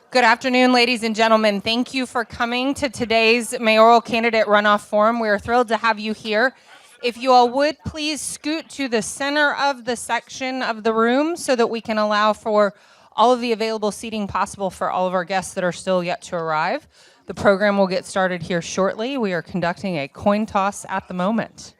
Good afternoon, ladies and gentlemen. Thank you for coming to today's Mayoral Candidate Runoff Forum. We are thrilled to have you here. If you all would, please scoot to the center of the section of the room so that we can allow for all of the available seating possible for all of our guests that are still yet to arrive. The program will get started here shortly. We are conducting a coin toss at the moment.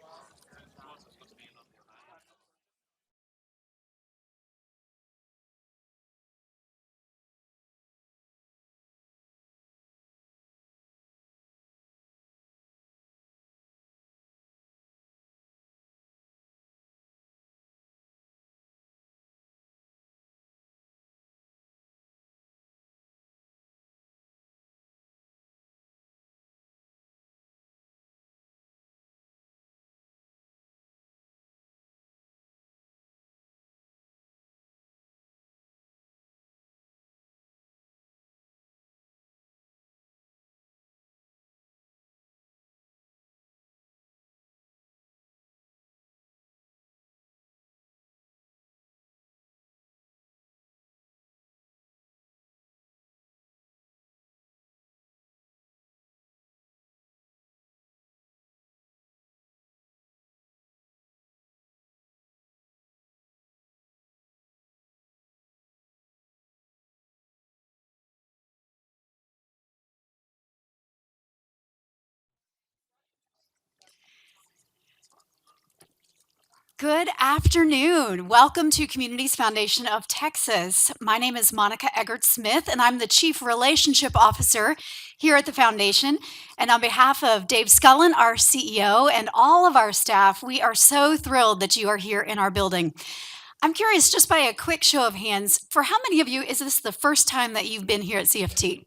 Good afternoon. Welcome to Communities Foundation of Texas. My name is Monica Eggert-Smith, and I'm the Chief Relationship Officer here at the Foundation. And on behalf of Dave Scullin, our CEO, and all of our staff, we are so thrilled that you are here in our building. I'm curious, just by a quick show of hands, for how many of you is this the first time that you've been here at CFT?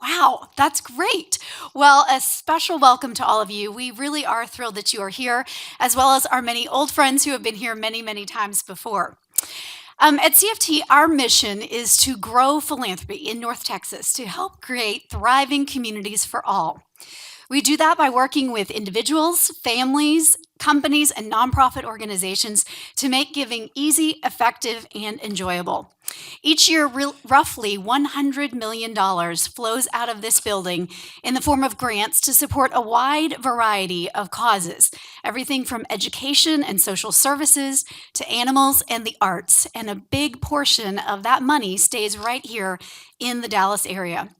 Wow, that's great. Well, a special welcome to all of you. We really are thrilled that you are here, as well as our many old friends who have been here many, many times before. At CFT, our mission is to grow philanthropy in North Texas to help create thriving communities for all. We do that by working with individuals, families, companies, and nonprofit organizations to make giving easy, effective, and enjoyable. Each year, roughly $100 million flows out of this building in the form of grants to support a wide variety of causes, everything from education and social services to animals and the arts. And a big portion of that money stays right here in the Dallas area.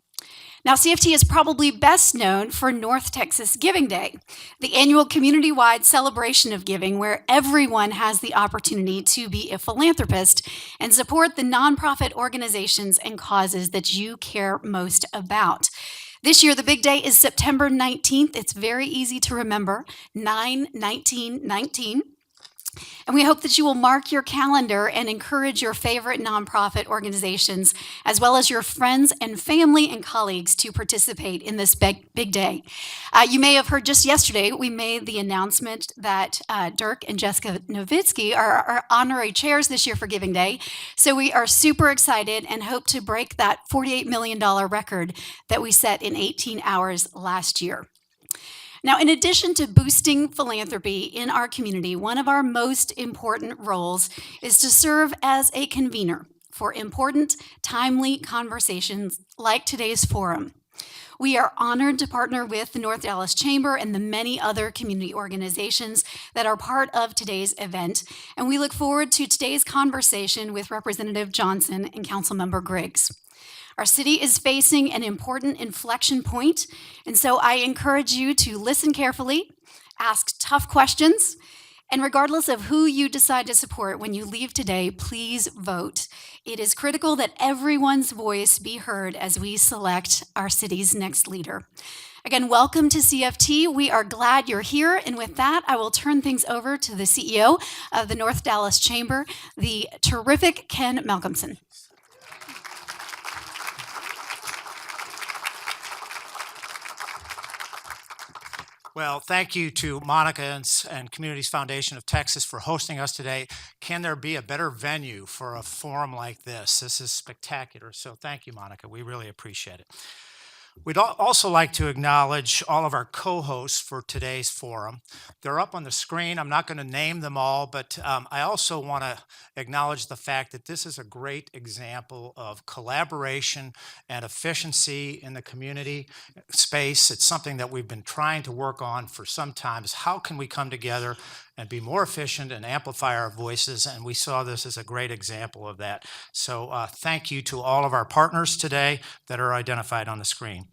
Now, CFT is probably best known for North Texas Giving Day, the annual community-wide celebration of giving where everyone has the opportunity to be a philanthropist and support the nonprofit organizations and causes that you care most about. This year, the big day is September 19th. It's very easy to remember, 9/19/19. And we hope that you will mark your calendar and encourage your favorite nonprofit organizations, as well as your friends and family and colleagues to participate in this big day. You may have heard just yesterday, we made the announcement that Dirk and Jessica Nowitzki are our honorary chairs this year for Giving Day. So we are super excited and hope to break that $48 million record that we set in 18 hours last year. Now, in addition to boosting philanthropy in our community, one of our most important roles is to serve as a convener for important, timely conversations like today's forum. We are honored to partner with the North Dallas Chamber and the many other community organizations that are part of today's event, and we look forward to today's conversation with Representative Johnson and Councilmember Griggs. Our city is facing an important inflection point, and so I encourage you to listen carefully, ask tough questions, and regardless of who you decide to support when you leave today, please vote. It is critical that everyone's voice be heard as we select our city's next leader. Again, welcome to CFT. We are glad you're here, and with that, I will turn things over to the CEO of the North Dallas Chamber, the terrific Ken Malcolmson. Well, thank you to Monica and Communities Foundation of Texas for hosting us today. Can there be a better venue for a forum like this? This is spectacular. So thank you, Monica. We really appreciate it. We'd also like to acknowledge all of our co-hosts for today's forum. They're up on the screen. I'm not going to name them all, but I also want to acknowledge the fact that this is a great example of collaboration and efficiency in the community space. It's something that we've been trying to work on for some time, is how can we come together and be more efficient and amplify our voices, and we saw this as a great example of that. So thank you to all of our partners today that are identified on the screen.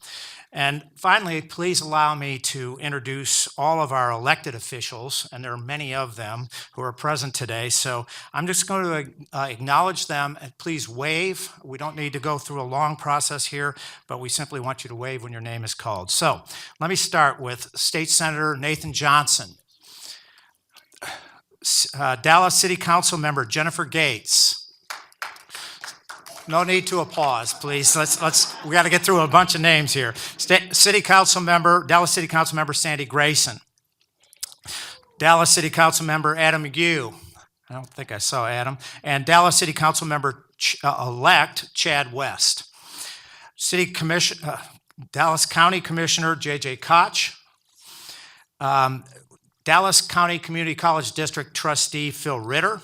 And finally, please allow me to introduce all of our elected officials, and there are many of them who are present today. So I'm just going to acknowledge them, and please wave. We don't need to go through a long process here, but we simply want you to wave when your name is called. So let me start with State Senator Nathan Johnson, Dallas City Council Member Jennifer Gates. No need to applause, please. We got to get through a bunch of names here. City Council Member, Dallas City Council Member Sandy Grayson. Dallas City Council Member Adam McGue. I don't think I saw Adam. And Dallas City Council Member elect Chad West. Dallas County Commissioner J.J. Koch. Dallas County Community College District Trustee Phil Ritter.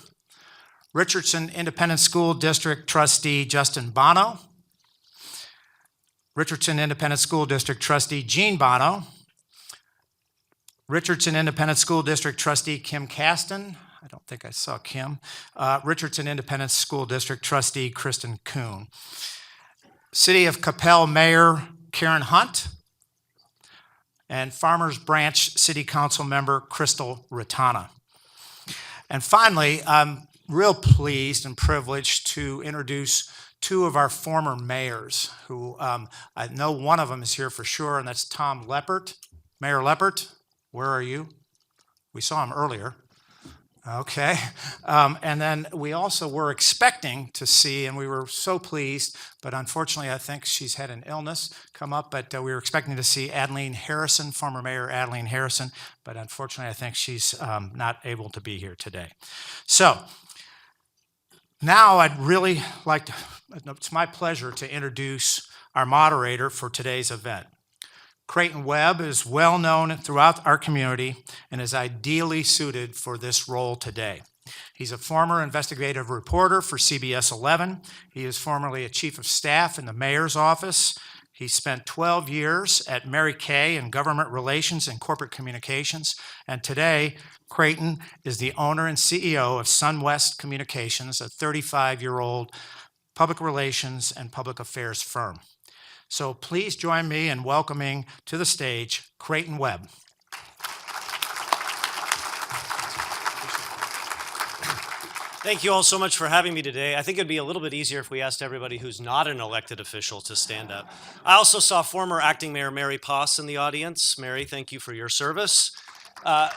Richardson Independent School District Trustee Justin Bono. Richardson Independent School District Trustee Jean Bono. Richardson Independent School District Trustee Kim Caston. I don't think I saw Kim. Richardson Independent School District Trustee Kristen Kuhn. City of Capel Mayor Karen Hunt. And Farmers Branch City Council Member Crystal Ratana. And finally, I'm real pleased and privileged to introduce two of our former mayors who I know one of them is here for sure, and that's Tom Leppert. Mayor Leppert, where are you? We saw him earlier. Okay. And then we also were expecting to see, and we were so pleased, but unfortunately I think she's had an illness come up, but we were expecting to see Adeline Harrison, former Mayor Adeline Harrison, but unfortunately I think she's not able to be here today. So now I'd really like to, it's my pleasure to introduce our moderator for today's event. Creighton Webb is well known throughout our community and is ideally suited for this role today. He's a former investigative reporter for CBS 11. He is formerly a chief of staff in the mayor's office. He spent 12 years at Mary Kay in government relations and corporate communications. And today, Creighton is the owner and CEO of SunWest Communications, a 35-year-old public relations and public affairs firm. So please join me in welcoming to the stage Creighton Webb. Thank you all so much for having me today. I think it'd be a little bit easier if we asked everybody who's not an elected official to stand up. I also saw former acting mayor Mary Poss in the audience. Mary, thank you for your service.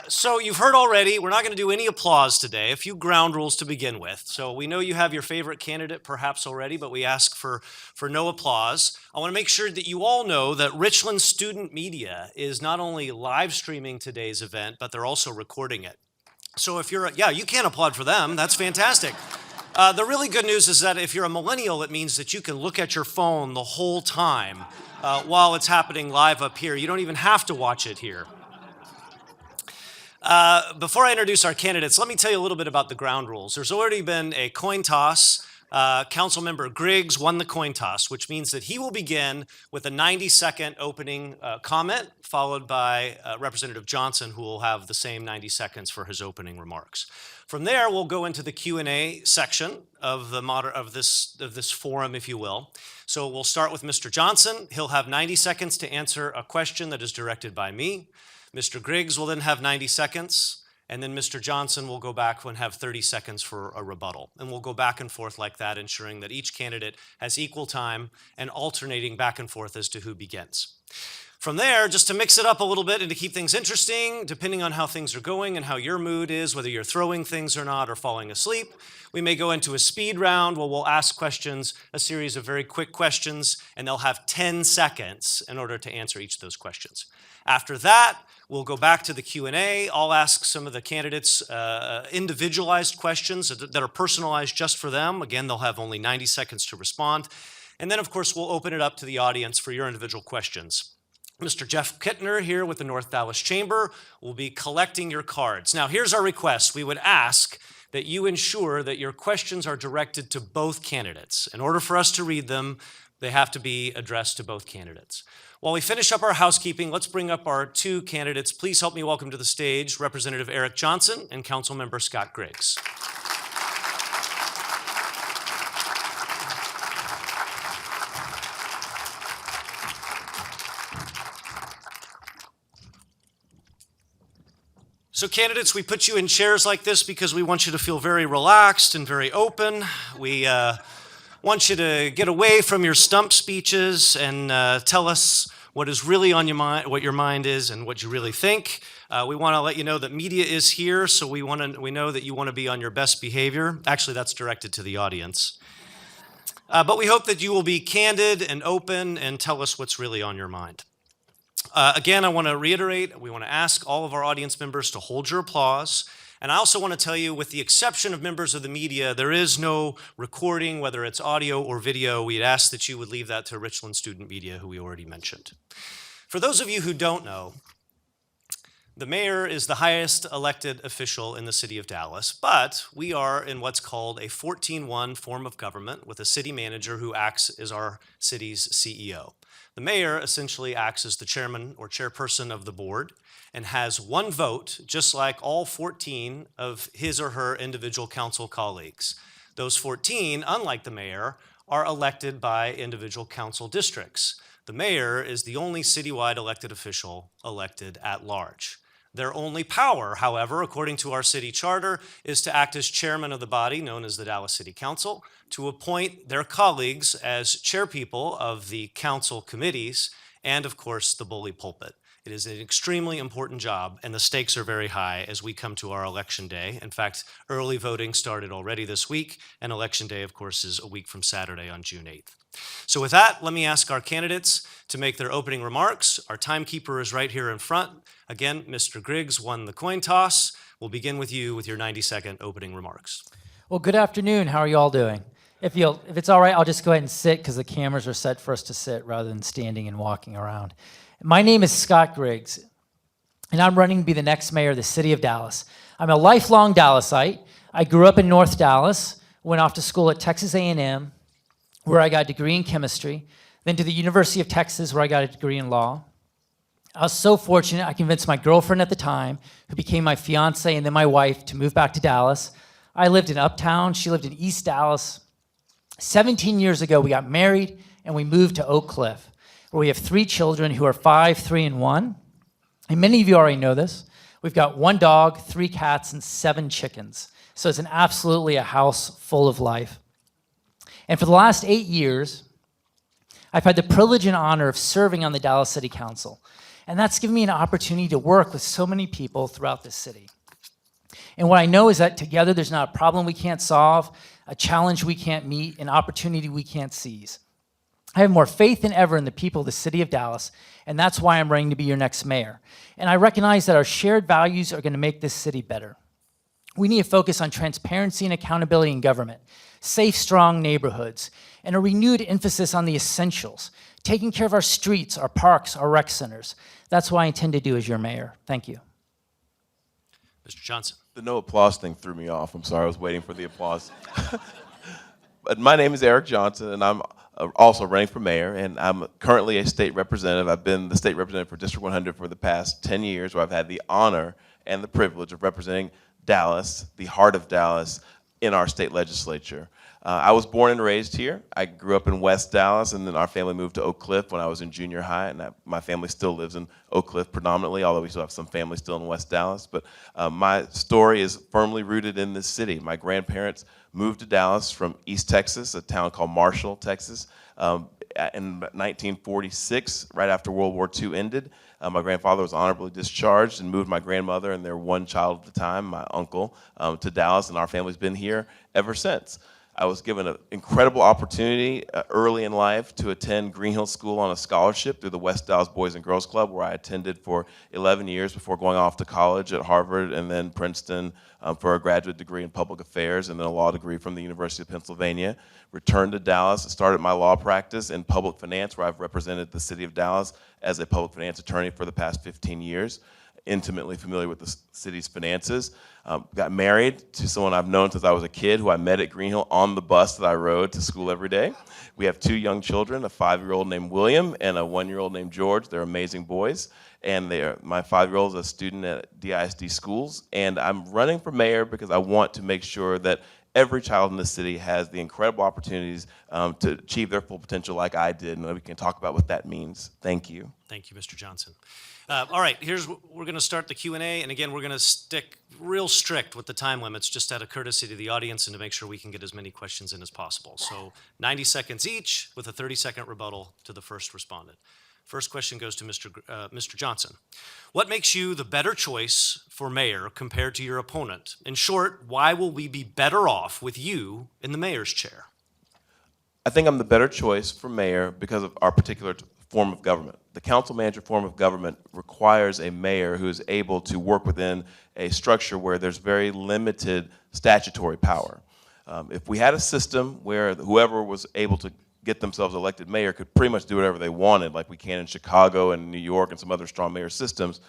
So you've heard already, we're not going to do any applause today, a few ground rules to begin with. So we know you have your favorite candidate perhaps already, but we ask for no applause. I want to make sure that you all know that Richland Student Media is not only live streaming today's event, but they're also recording it. So if you're, you can applaud for them, that's fantastic. The really good news is that if you're a millennial, it means that you can look at your phone the whole time while it's happening live up here. You don't even have to watch it here. Before I introduce our candidates, let me tell you a little bit about the ground rules. There's already been a coin toss. Councilmember Griggs won the coin toss, which means that he will begin with a 90-second opening comment, followed by Representative Johnson, who will have the same 90 seconds for his opening remarks. From there, we'll go into the Q&A section of this forum, if you will. So we'll start with Mr. Johnson. He'll have 90 seconds to answer a question that is directed by me. Mr. Griggs will then have 90 seconds, and then Mr. Johnson will go back and have 30 seconds for a rebuttal. And we'll go back and forth like that, ensuring that each candidate has equal time and alternating back and forth as to who begins. From there, just to mix it up a little bit and to keep things interesting, depending on how things are going and how your mood is, whether you're throwing things or not or falling asleep, we may go into a speed round where we'll ask questions, a series of very quick questions, and they'll have 10 seconds in order to answer each of those questions. After that, we'll go back to the Q&A. I'll ask some of the candidates individualized questions that are personalized just for them. Again, they'll have only 90 seconds to respond. And then, of course, we'll open it up to the audience for your individual questions. Mr. Jeff Kittner here with the North Dallas Chamber will be collecting your cards. Now, here's our request. We would ask that you ensure that your questions are directed to both candidates. In order for us to read them, they have to be addressed to both candidates. While we finish up our housekeeping, let's bring up our two candidates. Please help me welcome to the stage Representative Eric Johnson and Councilmember Scott Griggs. So candidates, we put you in chairs like this because we want you to feel very relaxed and very open. We want you to get away from your stump speeches and tell us what is really on your mind, what your mind is, and what you really think. We want to let you know that media is here, so we know that you want to be on your best behavior. Actually, that's directed to the audience. But we hope that you will be candid and open and tell us what's really on your mind. Again, I want to reiterate, we want to ask all of our audience members to hold your applause. And I also want to tell you, with the exception of members of the media, there is no recording, whether it's audio or video. We'd ask that you would leave that to Richland Student Media, who we already mentioned. For those of you who don't know, the mayor is the highest elected official in the city of Dallas, but we are in what's called a 14-1 form of government with a city manager who acts as our city's CEO. The mayor essentially acts as the chairman or chairperson of the board and has one vote, just like all 14 of his or her individual council colleagues. Those 14, unlike the mayor, are elected by individual council districts. The mayor is the only citywide elected official elected at large. Their only power, however, according to our city charter, is to act as chairman of the body, known as the Dallas City Council, to appoint their colleagues as chairpeople of the council committees, and of course, the bully pulpit. It is an extremely important job, and the stakes are very high as we come to our election day. In fact, early voting started already this week, and election day, of course, is a week from Saturday on June 8th. So with that, let me ask our candidates to make their opening remarks. Our timekeeper is right here in front. Again, Mr. Griggs won the coin toss. We'll begin with you with your 90-second opening remarks. Well, good afternoon. How are you all doing? If it's all right, I'll just go ahead and sit because the cameras are set for us to sit rather than standing and walking around. My name is Scott Griggs, and I'm running to be the next mayor of the city of Dallas. I'm a lifelong Dallasite. I grew up in North Dallas, went off to school at Texas A&M, where I got a degree in chemistry, then to the University of Texas, where I got a degree in law. I was so fortunate, I convinced my girlfriend at the time, who became my fiance and then my wife, to move back to Dallas. I lived in Uptown, she lived in East Dallas. 17 years ago, we got married and we moved to Oak Cliff, where we have 3 children who are 5, 3, and 1. And many of you already know this. We've got 1 dog, 3 cats, and 7 chickens. So it's absolutely a house full of life. And for the last 8 years, I've had the privilege and honor of serving on the Dallas City Council. And that's given me an opportunity to work with so many people throughout this city. And what I know is that together there's not a problem we can't solve, a challenge we can't meet, an opportunity we can't seize. I have more faith than ever in the people of the city of Dallas, and that's why I'm running to be your next mayor. And I recognize that our shared values are going to make this city better. We need to focus on transparency and accountability in government, safe, strong neighborhoods, and a renewed emphasis on the essentials, taking care of our streets, our parks, our rec centers. That's what I intend to do as your mayor. Thank you. Mr. Johnson. The no applause thing threw me off. I'm sorry, I was waiting for the applause. But my name is Eric Johnson, and I'm also running for mayor, and I'm currently a state representative. I've been the state representative for District 100 for the past 10 years, where I've had the honor and the privilege of representing Dallas, the heart of Dallas, in our state legislature. I was born and raised here. I grew up in West Dallas, and then our family moved to Oak Cliff when I was in junior high, and my family still lives in Oak Cliff predominantly, although we still have some family still in West Dallas. But my story is firmly rooted in this city. My grandparents moved to Dallas from East Texas, a town called Marshall, Texas, in 1946, right after World War II ended. My grandfather was honorably discharged and moved my grandmother and their 1 child at the time, my uncle, to Dallas, and our family's been here ever since. I was given an incredible opportunity early in life to attend Green Hill School on a scholarship through the West Dallas Boys and Girls Club, where I attended for 11 years before going off to college at Harvard and then Princeton for a graduate degree in public affairs and then a law degree from the University of Pennsylvania. Returned to Dallas, started my law practice in public finance, where I've represented the city of Dallas as a public finance attorney for the past 15 years. Intimately familiar with the city's finances. Got married to someone I've known since I was a kid, who I met at Green Hill on the bus that I rode to school every day. We have 2 young children, a 5-year-old named William and a 1-year-old named George. They're amazing boys. And my 5-year-old is a student at DISD schools. And I'm running for mayor because I want to make sure that every child in this city has the incredible opportunities to achieve their full potential like I did. And we can talk about what that means. Thank you. Thank you, Mr. Johnson. All right, we're going to start the Q&A, and again, we're going to stick real strict with the time limits, just out of courtesy to the audience and to make sure we can get as many questions in as possible. So 90 seconds each, with a 30-second rebuttal to the first respondent. First question goes to Mr. Johnson. What makes you the better choice for mayor compared to your opponent? In short, why will we be better off with you in the mayor's chair? I think I'm the better choice for mayor because of our particular form of government. The council manager form of government requires a mayor who is able to work within a structure where there's very limited statutory power. If we had a system where whoever was able to get themselves elected mayor could pretty much do whatever they wanted, like we can in Chicago and New York and some other strong mayor systems,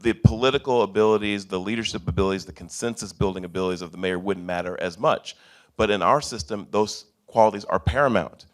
the political abilities, the leadership abilities, the consensus building abilities of the mayor wouldn't matter as much. But in our system, those qualities are paramount.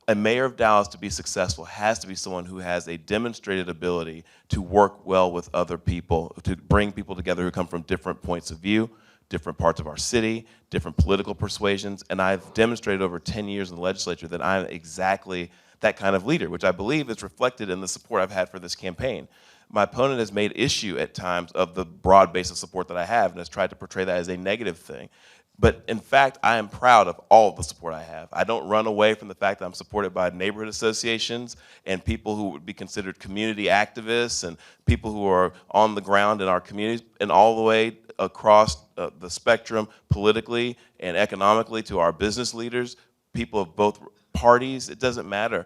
A mayor of Dallas, to be successful, has to be someone who has a demonstrated ability to work well with other people, to bring people together who come from different points of view, different parts of our city, different political persuasions, and I've demonstrated over 10 years in the legislature that I'm exactly that kind of leader, which I believe is reflected in the support I've had for this campaign. My opponent has made issue at times of the broad base of support that I have and has tried to portray that as a negative thing. But in fact, I am proud of all of the support I have. I don't run away from the fact that I'm supported by neighborhood associations and people who would be considered community activists and people who are on the ground in our communities, and all the way across the spectrum politically and economically to our business leaders, people of both parties. It doesn't matter.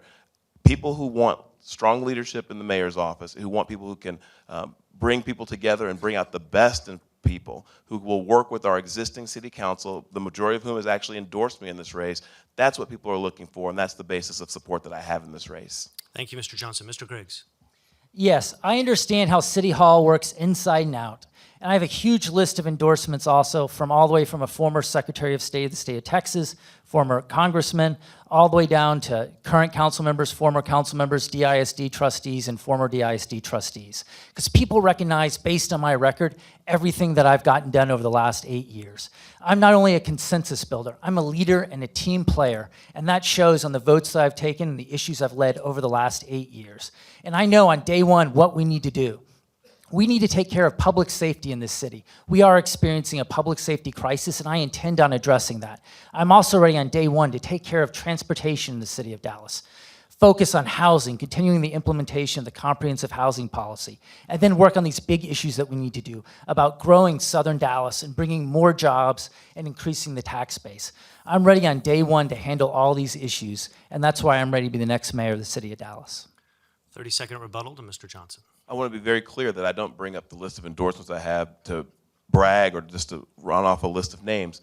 People who want strong leadership in the mayor's office, who want people who can bring people together and bring out the best in people, who will work with our existing city council, the majority of whom has actually endorsed me in this race. That's what people are looking for, and that's the basis of support that I have in this race. Thank you, Mr. Johnson. Mr. Griggs. Yes, I understand how City Hall works inside and out. And I have a huge list of endorsements also, from all the way from a former Secretary of State of the state of Texas, former congressman, all the way down to current council members, former council members, DISD trustees, and former DISD trustees. Because people recognize, based on my record, everything that I've gotten done over the last 8 years. I'm not only a consensus builder, I'm a leader and a team player, and that shows on the votes that I've taken and the issues I've led over the last 8 years. And I know on day one what we need to do. We need to take care of public safety in this city. We are experiencing a public safety crisis, and I intend on addressing that. I'm also ready on day one to take care of transportation in the city of Dallas, focus on housing, continuing the implementation of the comprehensive housing policy, and then work on these big issues that we need to do about growing southern Dallas and bringing more jobs and increasing the tax base. I'm ready on day one to handle all these issues, and that's why I'm ready to be the next mayor of the city of Dallas. 30-second rebuttal to Mr. Johnson. I want to be very clear that I don't bring up the list of endorsements I have to brag or just to run off a list of names.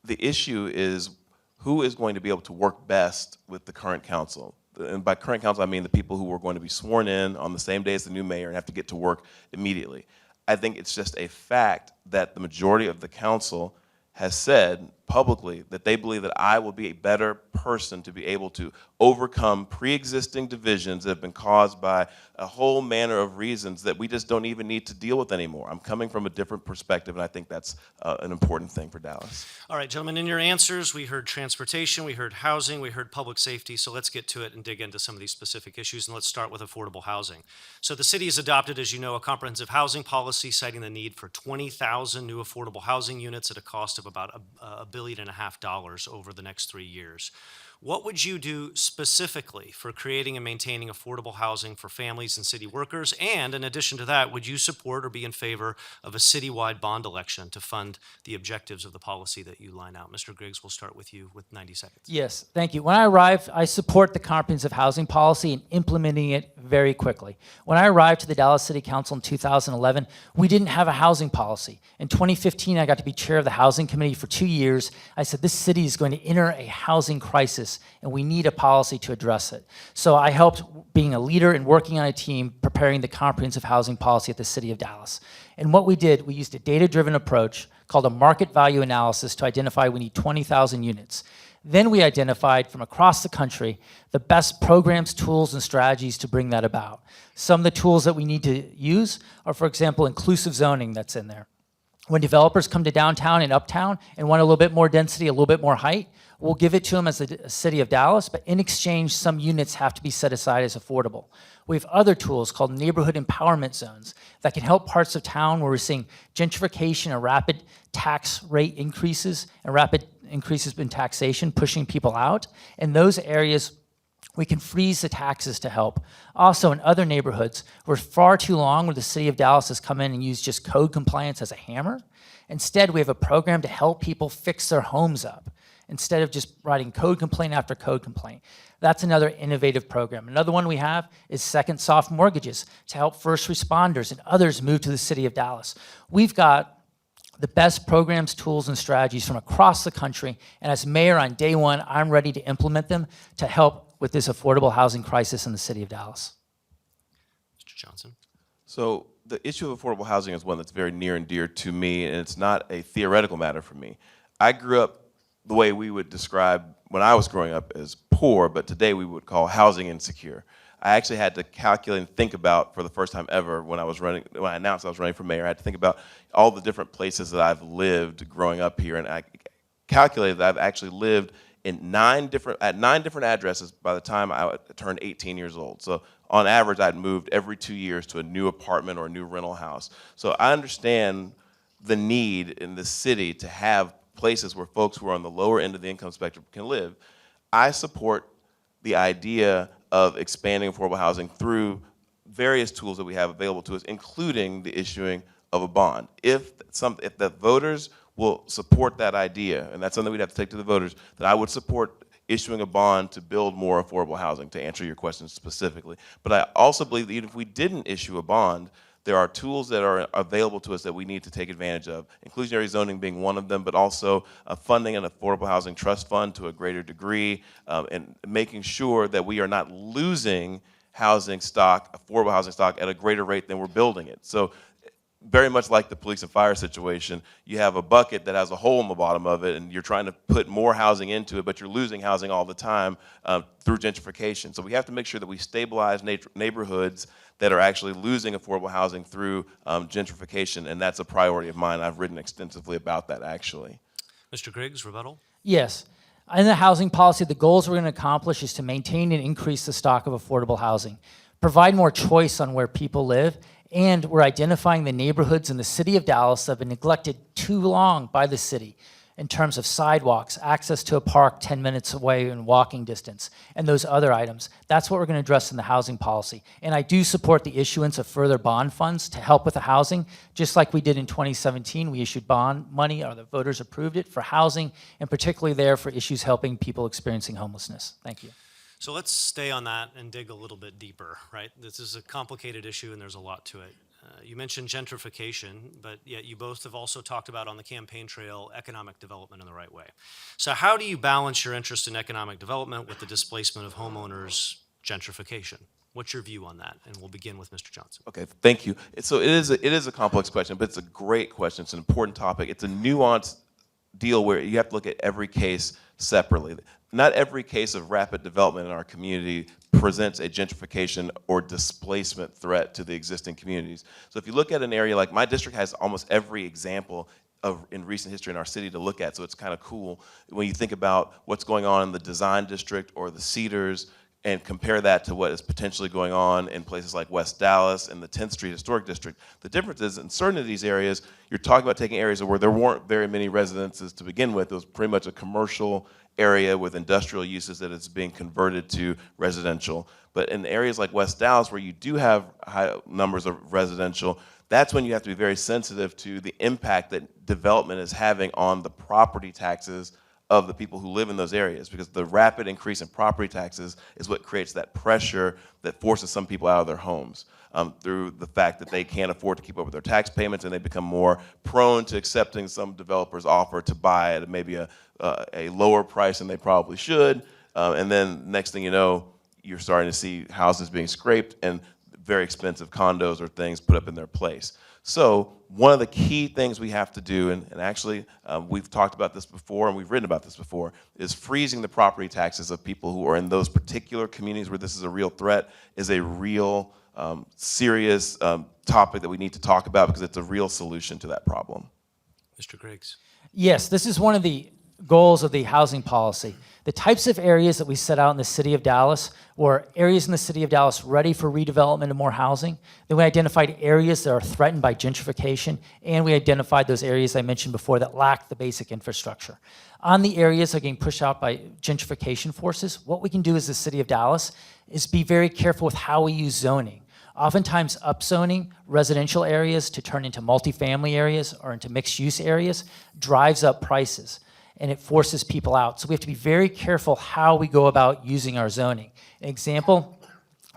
The issue is who is going to be able to work best with the current council. And by current council, I mean the people who are going to be sworn in on the same day as the new mayor and have to get to work immediately. I think it's just a fact that the majority of the council has said publicly that they believe that I will be a better person to be able to overcome pre-existing divisions that have been caused by a whole manner of reasons that we just don't even need to deal with anymore. I'm coming from a different perspective, and I think that's an important thing for Dallas. All right, gentlemen, in your answers, we heard transportation, we heard housing, we heard public safety, so let's get to it and dig into some of these specific issues, and let's start with affordable housing. So the city has adopted, as you know, a comprehensive housing policy citing the need for 20,000 new affordable housing units at a cost of about $1.5 billion over the next 3 years. What would you do specifically for creating and maintaining affordable housing for families and city workers? And in addition to that, would you support or be in favor of a citywide bond election to fund the objectives of the policy that you line out? Mr. Griggs, we'll start with you with 90 seconds. Yes, thank you. When I arrived, I support the comprehensive housing policy and implementing it very quickly. When I arrived to the Dallas City Council in 2011, we didn't have a housing policy. In 2015, I got to be chair of the housing committee for 2 years. I said, this city is going to enter a housing crisis, and we need a policy to address it. So I helped being a leader and working on a team preparing the comprehensive housing policy at the city of Dallas. And what we did, we used a data-driven approach called a market value analysis to identify we need 20,000 units. Then we identified from across the country the best programs, tools, and strategies to bring that about. Some of the tools that we need to use are, for example, inclusive zoning that's in there. When developers come to downtown and uptown and want a little bit more density, a little bit more height, we'll give it to them as the city of Dallas, but in exchange, some units have to be set aside as affordable. We have other tools called neighborhood empowerment zones that can help parts of town where we're seeing gentrification and rapid tax rate increases and rapid increases in taxation pushing people out. In those areas, we can freeze the taxes to help. Also, in other neighborhoods, we're far too long where the city of Dallas has come in and used just code compliance as a hammer. Instead, we have a program to help people fix their homes up instead of just writing code complaint after code complaint. That's another innovative program. Another one we have is second soft mortgages to help first responders and others move to the city of Dallas. We've got the best programs, tools, and strategies from across the country, and as mayor on day one, I'm ready to implement them to help with this affordable housing crisis in the city of Dallas. Mr. Johnson. So the issue of affordable housing is one that's very near and dear to me, and it's not a theoretical matter for me. I grew up the way we would describe when I was growing up as poor, but today we would call housing insecure. I actually had to calculate and think about, for the first time ever, when I announced I was running for mayor, I had to think about all the different places that I've lived growing up here, and I calculated that I've actually lived at 9 different addresses by the time I turned 18 years old. So on average, I'd moved every 2 years to a new apartment or a new rental house. So I understand the need in the city to have places where folks who are on the lower end of the income spectrum can live. I support the idea of expanding affordable housing through various tools that we have available to us, including the issuing of a bond. If the voters will support that idea, and that's something we'd have to take to the voters, that I would support issuing a bond to build more affordable housing, to answer your question specifically. But I also believe that even if we didn't issue a bond, there are tools that are available to us that we need to take advantage of, inclusionary zoning being one of them, but also funding an affordable housing trust fund to a greater degree, and making sure that we are not losing housing stock, affordable housing stock, at a greater rate than we're building it. So very much like the police and fire situation, you have a bucket that has a hole in the bottom of it, and you're trying to put more housing into it, but you're losing housing all the time through gentrification. So we have to make sure that we stabilize neighborhoods that are actually losing affordable housing through gentrification, and that's a priority of mine. I've written extensively about that, actually. Mr. Griggs, rebuttal? Yes. In the housing policy, the goals we're going to accomplish is to maintain and increase the stock of affordable housing, provide more choice on where people live, and we're identifying the neighborhoods in the city of Dallas that have been neglected too long by the city in terms of sidewalks, access to a park 10 minutes away in walking distance, and those other items. That's what we're going to address in the housing policy. And I do support the issuance of further bond funds to help with the housing, just like we did in 2017. We issued bond money, or the voters approved it, for housing, and particularly there for issues helping people experiencing homelessness. Thank you. So let's stay on that and dig a little bit deeper, right? This is a complicated issue and there's a lot to it. You mentioned gentrification, but yet you both have also talked about on the campaign trail economic development in the right way. So how do you balance your interest in economic development with the displacement of homeowners' gentrification? What's your view on that? And we'll begin with Mr. Johnson. Okay, thank you. So it is a complex question, but it's a great question. It's an important topic. It's a nuanced deal where you have to look at every case separately. Not every case of rapid development in our community presents a gentrification or displacement threat to the existing communities. So if you look at an area like my district has almost every example in recent history in our city to look at, so it's kind of cool when you think about what's going on in the Design District or the Cedars. and compare that to what is potentially going on in places like West Dallas and the 10th Street Historic District, the difference is in certain of these areas, you're talking about taking areas where there weren't very many residences to begin with. It was pretty much a commercial area with industrial uses that is being converted to residential. But in areas like West Dallas, where you do have high numbers of residential, that's when you have to be very sensitive to the impact that development is having on the property taxes of the people who live in those areas, because the rapid increase in property taxes is what creates that pressure that forces some people out of their homes through the fact that they can't afford to keep up with their tax payments, and they become more prone to accepting some developers' offer to buy at maybe a lower price than they probably should. And then next thing you know, you're starting to see houses being scraped and very expensive condos or things put up in their place. So one of the key things we have to do, and actually we've talked about this before and we've written about this before, is freezing the property taxes of people who are in those particular communities where this is a real threat is a real serious topic that we need to talk about, because it's a real solution to that problem. Mr. Griggs. Yes, this is one of the goals of the housing policy. The types of areas that we set out in the city of Dallas were areas in the city of Dallas ready for redevelopment and more housing. Then we identified areas that are threatened by gentrification, and we identified those areas I mentioned before that lack the basic infrastructure. On the areas that are getting pushed out by gentrification forces, what we can do as the city of Dallas is be very careful with how we use zoning. Oftentimes upzoning residential areas to turn into multifamily areas or into mixed-use areas drives up prices, and it forces people out. So we have to be very careful how we go about using our zoning. An example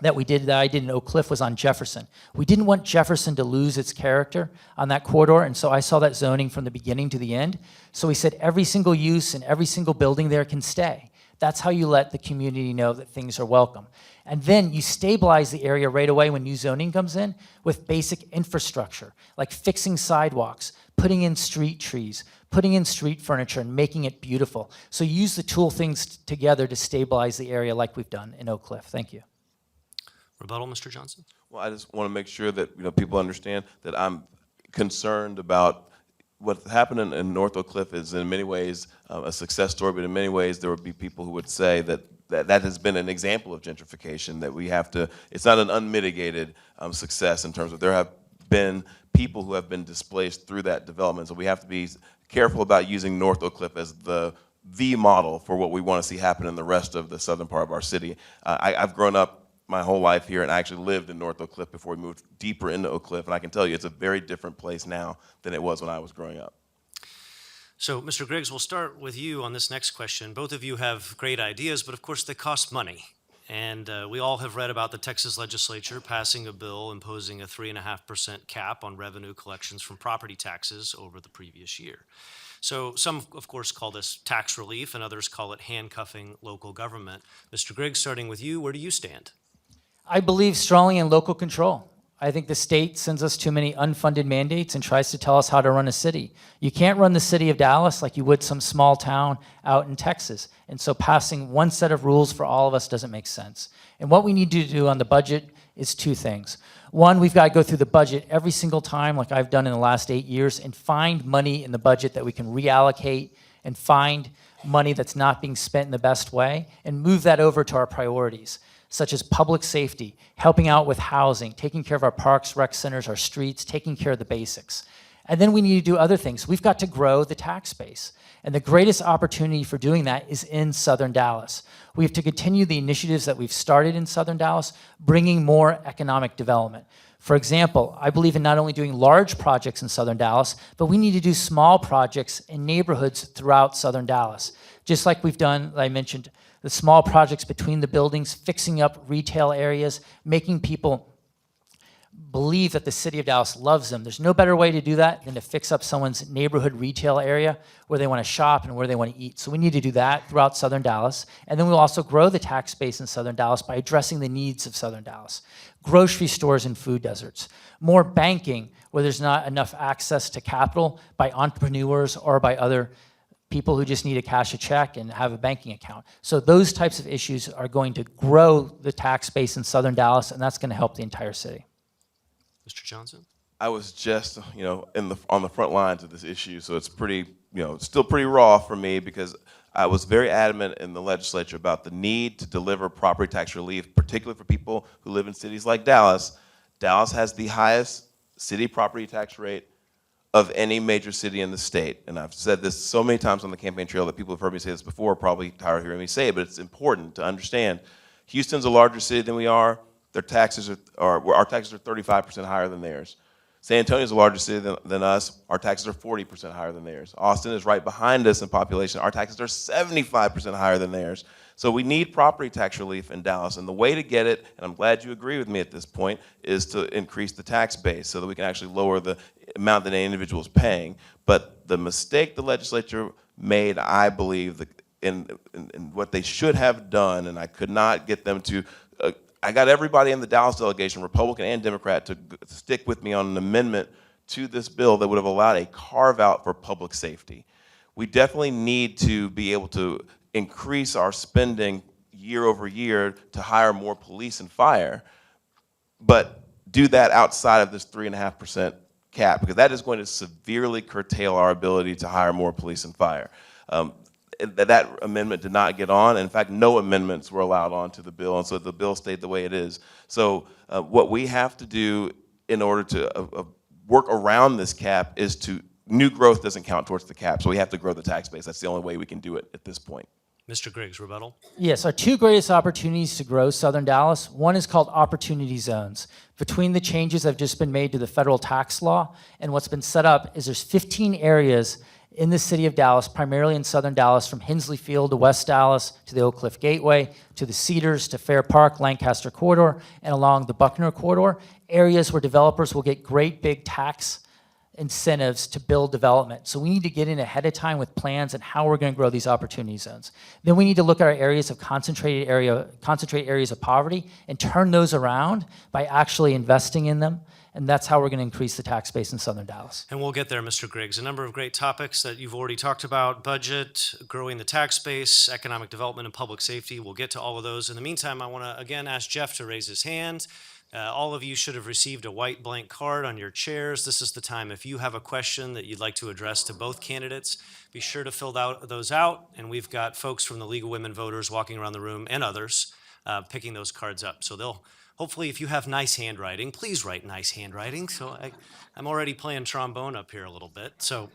that I did in Oak Cliff was on Jefferson. We didn't want Jefferson to lose its character on that corridor, and so I saw that zoning from the beginning to the end. So we said every single use and every single building there can stay. That's how you let the community know that things are welcome. And then you stabilize the area right away when new zoning comes in with basic infrastructure, like fixing sidewalks, putting in street trees, putting in street furniture, and making it beautiful. So you use the tool things together to stabilize the area like we've done in Oak Cliff. Thank you. Rebuttal, Mr. Johnson? Well, I just want to make sure that people understand that I'm concerned about what happened in North Oak Cliff is in many ways a success story, but in many ways there would be people who would say that has been an example of gentrification, that we have to, it's not an unmitigated success in terms of there have been people who have been displaced through that development. So we have to be careful about using North Oak Cliff as the model for what we want to see happen in the rest of the southern part of our city. I've grown up my whole life here, and I actually lived in North Oak Cliff before we moved deeper into Oak Cliff, and I can tell you it's a very different place now than it was when I was growing up. So, Mr. Griggs, we'll start with you on this next question. Both of you have great ideas, but of course they cost money. And we all have read about the Texas legislature passing a bill imposing a 3.5% cap on revenue collections from property taxes over the previous year. So some, of course, call this tax relief, and others call it handcuffing local government. Mr. Griggs, starting with you, where do you stand? I believe strongly in local control. I think the state sends us too many unfunded mandates and tries to tell us how to run a city. You can't run the city of Dallas like you would some small town out in Texas. And so passing one set of rules for all of us doesn't make sense. And what we need to do on the budget is two things. One, we've got to go through the budget every single time, like I've done in the last 8 years, and find money in the budget that we can reallocate and find money that's not being spent in the best way and move that over to our priorities, such as public safety, helping out with housing, taking care of our parks, rec centers, our streets, taking care of the basics. And then we need to do other things. We've got to grow the tax base. And the greatest opportunity for doing that is in Southern Dallas. We have to continue the initiatives that we've started in Southern Dallas, bringing more economic development. For example, I believe in not only doing large projects in Southern Dallas, but we need to do small projects in neighborhoods throughout Southern Dallas. Just like we've done, I mentioned, the small projects between the buildings, fixing up retail areas, making people believe that the city of Dallas loves them. There's no better way to do that than to fix up someone's neighborhood retail area where they want to shop and where they want to eat. So we need to do that throughout Southern Dallas. And then we'll also grow the tax base in Southern Dallas by addressing the needs of Southern Dallas. Grocery stores and food deserts. More banking where there's not enough access to capital by entrepreneurs or by other people who just need to cash a check and have a banking account. So those types of issues are going to grow the tax base in Southern Dallas, and that's going to help the entire city. Mr. Johnson? I was just, on the front lines of this issue, so it's pretty, still pretty raw for me, because I was very adamant in the legislature about the need to deliver property tax relief, particularly for people who live in cities like Dallas. Dallas has the highest city property tax rate of any major city in the state. And I've said this so many times on the campaign trail that people have heard me say this before, probably tired of hearing me say it, but it's important to understand. Houston's a larger city than we are. Their taxes our taxes are 35% higher than theirs. San Antonio is a larger city than us. Our taxes are 40% higher than theirs. Austin is right behind us in population. Our taxes are 75% higher than theirs. So we need property tax relief in Dallas. And the way to get it, and I'm glad you agree with me at this point, is to increase the tax base so that we can actually lower the amount that any individual is paying. But the mistake the legislature made, I believe, in what they should have done, and I could not get them to, I got everybody in the Dallas delegation, Republican and Democrat, to stick with me on an amendment to this bill that would have allowed a carve out for public safety. We definitely need to be able to increase our spending year over year to hire more police and fire, but do that outside of this 3.5% cap, because that is going to severely curtail our ability to hire more police and fire. That amendment did not get on. In fact, no amendments were allowed onto the bill, and so the bill stayed the way it is. So what we have to do in order to work around this cap is new growth doesn't count towards the cap, so we have to grow the tax base. That's the only way we can do it at this point. Mr. Griggs, rebuttal. Yes, our two greatest opportunities to grow Southern Dallas, one is called opportunity zones. Between the changes that have just been made to the federal tax law and what's been set up is there's 15 areas in the city of Dallas, primarily in Southern Dallas, from Hensley Field to West Dallas, to the Oak Cliff Gateway, to the Cedars, to Fair Park, Lancaster Corridor, and along the Buckner Corridor, areas where developers will get great big tax incentives to build development. So we need to get in ahead of time with plans and how we're going to grow these opportunity zones. Then we need to look at our areas of concentrated areas of poverty and turn those around by actually investing in them. And that's how we're going to increase the tax base in Southern Dallas. And we'll get there, Mr. Griggs. A number of great topics that you've already talked about: budget, growing the tax base, economic development, and public safety. We'll get to all of those. In the meantime, I want to again ask Jeff to raise his hand. All of you should have received a white blank card on your chairs. This is the time. If you have a question that you'd like to address to both candidates, be sure to fill those out. And we've got folks from the League of Women Voters walking around the room, and others picking those cards up. So they'll hopefully, if you have nice handwriting, please write nice handwriting. So I'm already playing trombone up here a little bit. So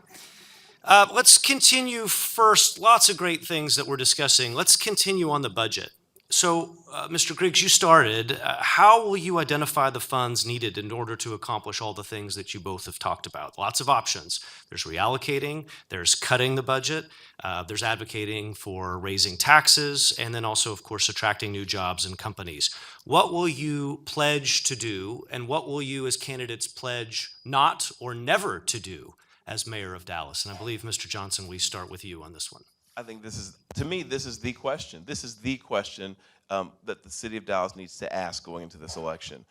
let's continue first. Lots of great things that we're discussing. Let's continue on the budget. So, Mr. Griggs, you started. How will you identify the funds needed in order to accomplish all the things that you both have talked about? Lots of options. There's reallocating, there's cutting the budget, there's advocating for raising taxes, and then also, of course, attracting new jobs and companies. What will you pledge to do, and what will you as candidates pledge not or never to do as mayor of Dallas? And I believe, Mr. Johnson, we start with you on this one. I think to me, this is the question. This is the question that the city of Dallas needs to ask going into this election.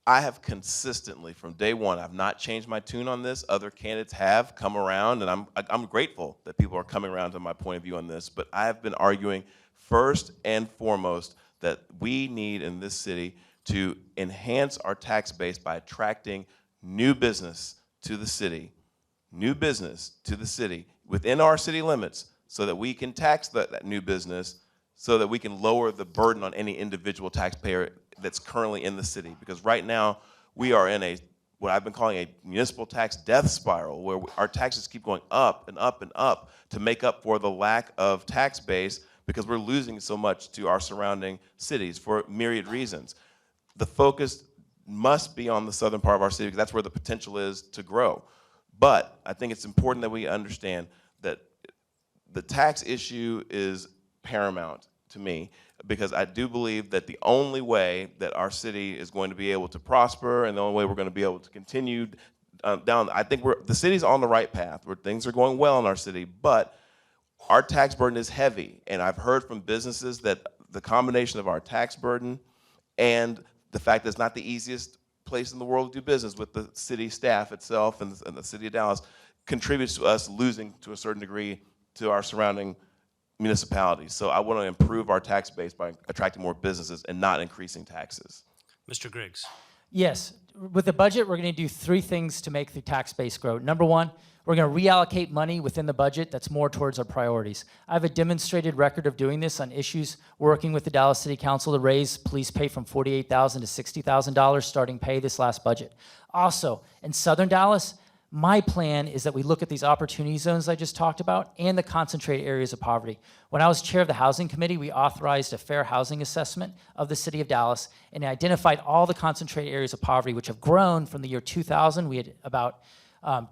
I have consistently, from day one, I've not changed my tune on this. Other candidates have come around, and I'm grateful that people are coming around to my point of view on this, but I have been arguing first and foremost that we need in this city to enhance our tax base by attracting new business to the city, within our city limits, so that we can tax that new business, so that we can lower the burden on any individual taxpayer that's currently in the city. Because right now, we are in what I've been calling a municipal tax death spiral, where our taxes keep going up and up and up to make up for the lack of tax base, because we're losing so much to our surrounding cities for myriad reasons. The focus must be on the southern part of our city, because that's where the potential is to grow. But I think it's important that we understand that the tax issue is paramount to me, because I do believe that the only way that our city is going to be able to prosper, and the only way we're going to be able to continue down, I think the city's on the right path, where things are going well in our city, but our tax burden is heavy. And I've heard from businesses that the combination of our tax burden and the fact that it's not the easiest place in the world to do business with the city staff itself and the city of Dallas contributes to us losing, to a certain degree, to our surrounding municipalities. So I want to improve our tax base by attracting more businesses and not increasing taxes. Mr. Griggs. Yes, with the budget, we're going to do three things to make the tax base grow. Number one, we're going to reallocate money within the budget that's more towards our priorities. I have a demonstrated record of doing this on issues working with the Dallas City Council to raise police pay from $48,000 to $60,000 starting pay this last budget. Also, in Southern Dallas, my plan is that we look at these opportunity zones I just talked about and the concentrated areas of poverty. When I was chair of the housing committee, we authorized a fair housing assessment of the city of Dallas and identified all the concentrated areas of poverty, which have grown from the year 2000. We had about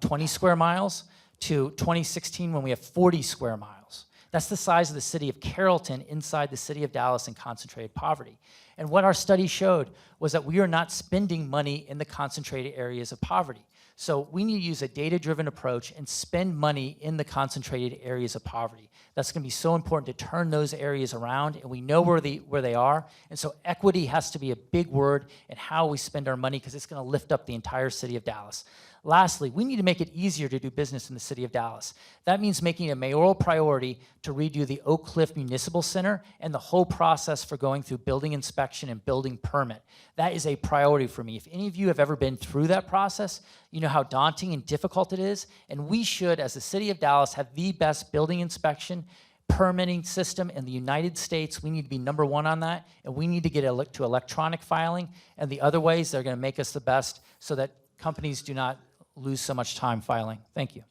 20 square miles to 2016 when we have 40 square miles. That's the size of the city of Carrollton inside the city of Dallas in concentrated poverty. And what our study showed was that we are not spending money in the concentrated areas of poverty. So we need to use a data-driven approach and spend money in the concentrated areas of poverty. That's going to be so important to turn those areas around, and we know where they are. And so equity has to be a big word in how we spend our money because it's going to lift up the entire city of Dallas. Lastly, we need to make it easier to do business in the city of Dallas. That means making it a mayoral priority to redo the Oak Cliff Municipal Center and the whole process for going through building inspection and building permit. That is a priority for me. If any of you have ever been through that process, you know how daunting and difficult it is. And we should, as the city of Dallas, have the best building inspection permitting system in the United States. We need to be number one on that, and we need to get to electronic filing and the other ways that are going to make us the best so that companies do not lose so much time filing. Thank you.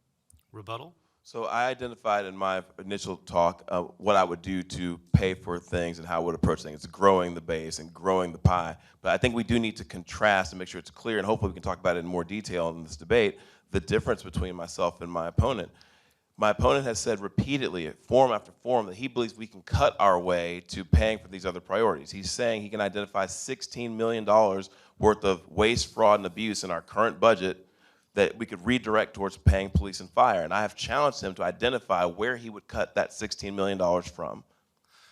Rebuttal? So I identified in my initial talk what I would do to pay for things and how I would approach things, growing the base and growing the pie. But I think we do need to contrast and make sure it's clear, and hopefully we can talk about it in more detail in this debate, the difference between myself and my opponent. My opponent has said repeatedly, form after form, that he believes we can cut our way to paying for these other priorities. He's saying he can identify $16 million worth of waste, fraud, and abuse in our current budget that we could redirect towards paying police and fire. And I have challenged him to identify where he would cut that $16 million from.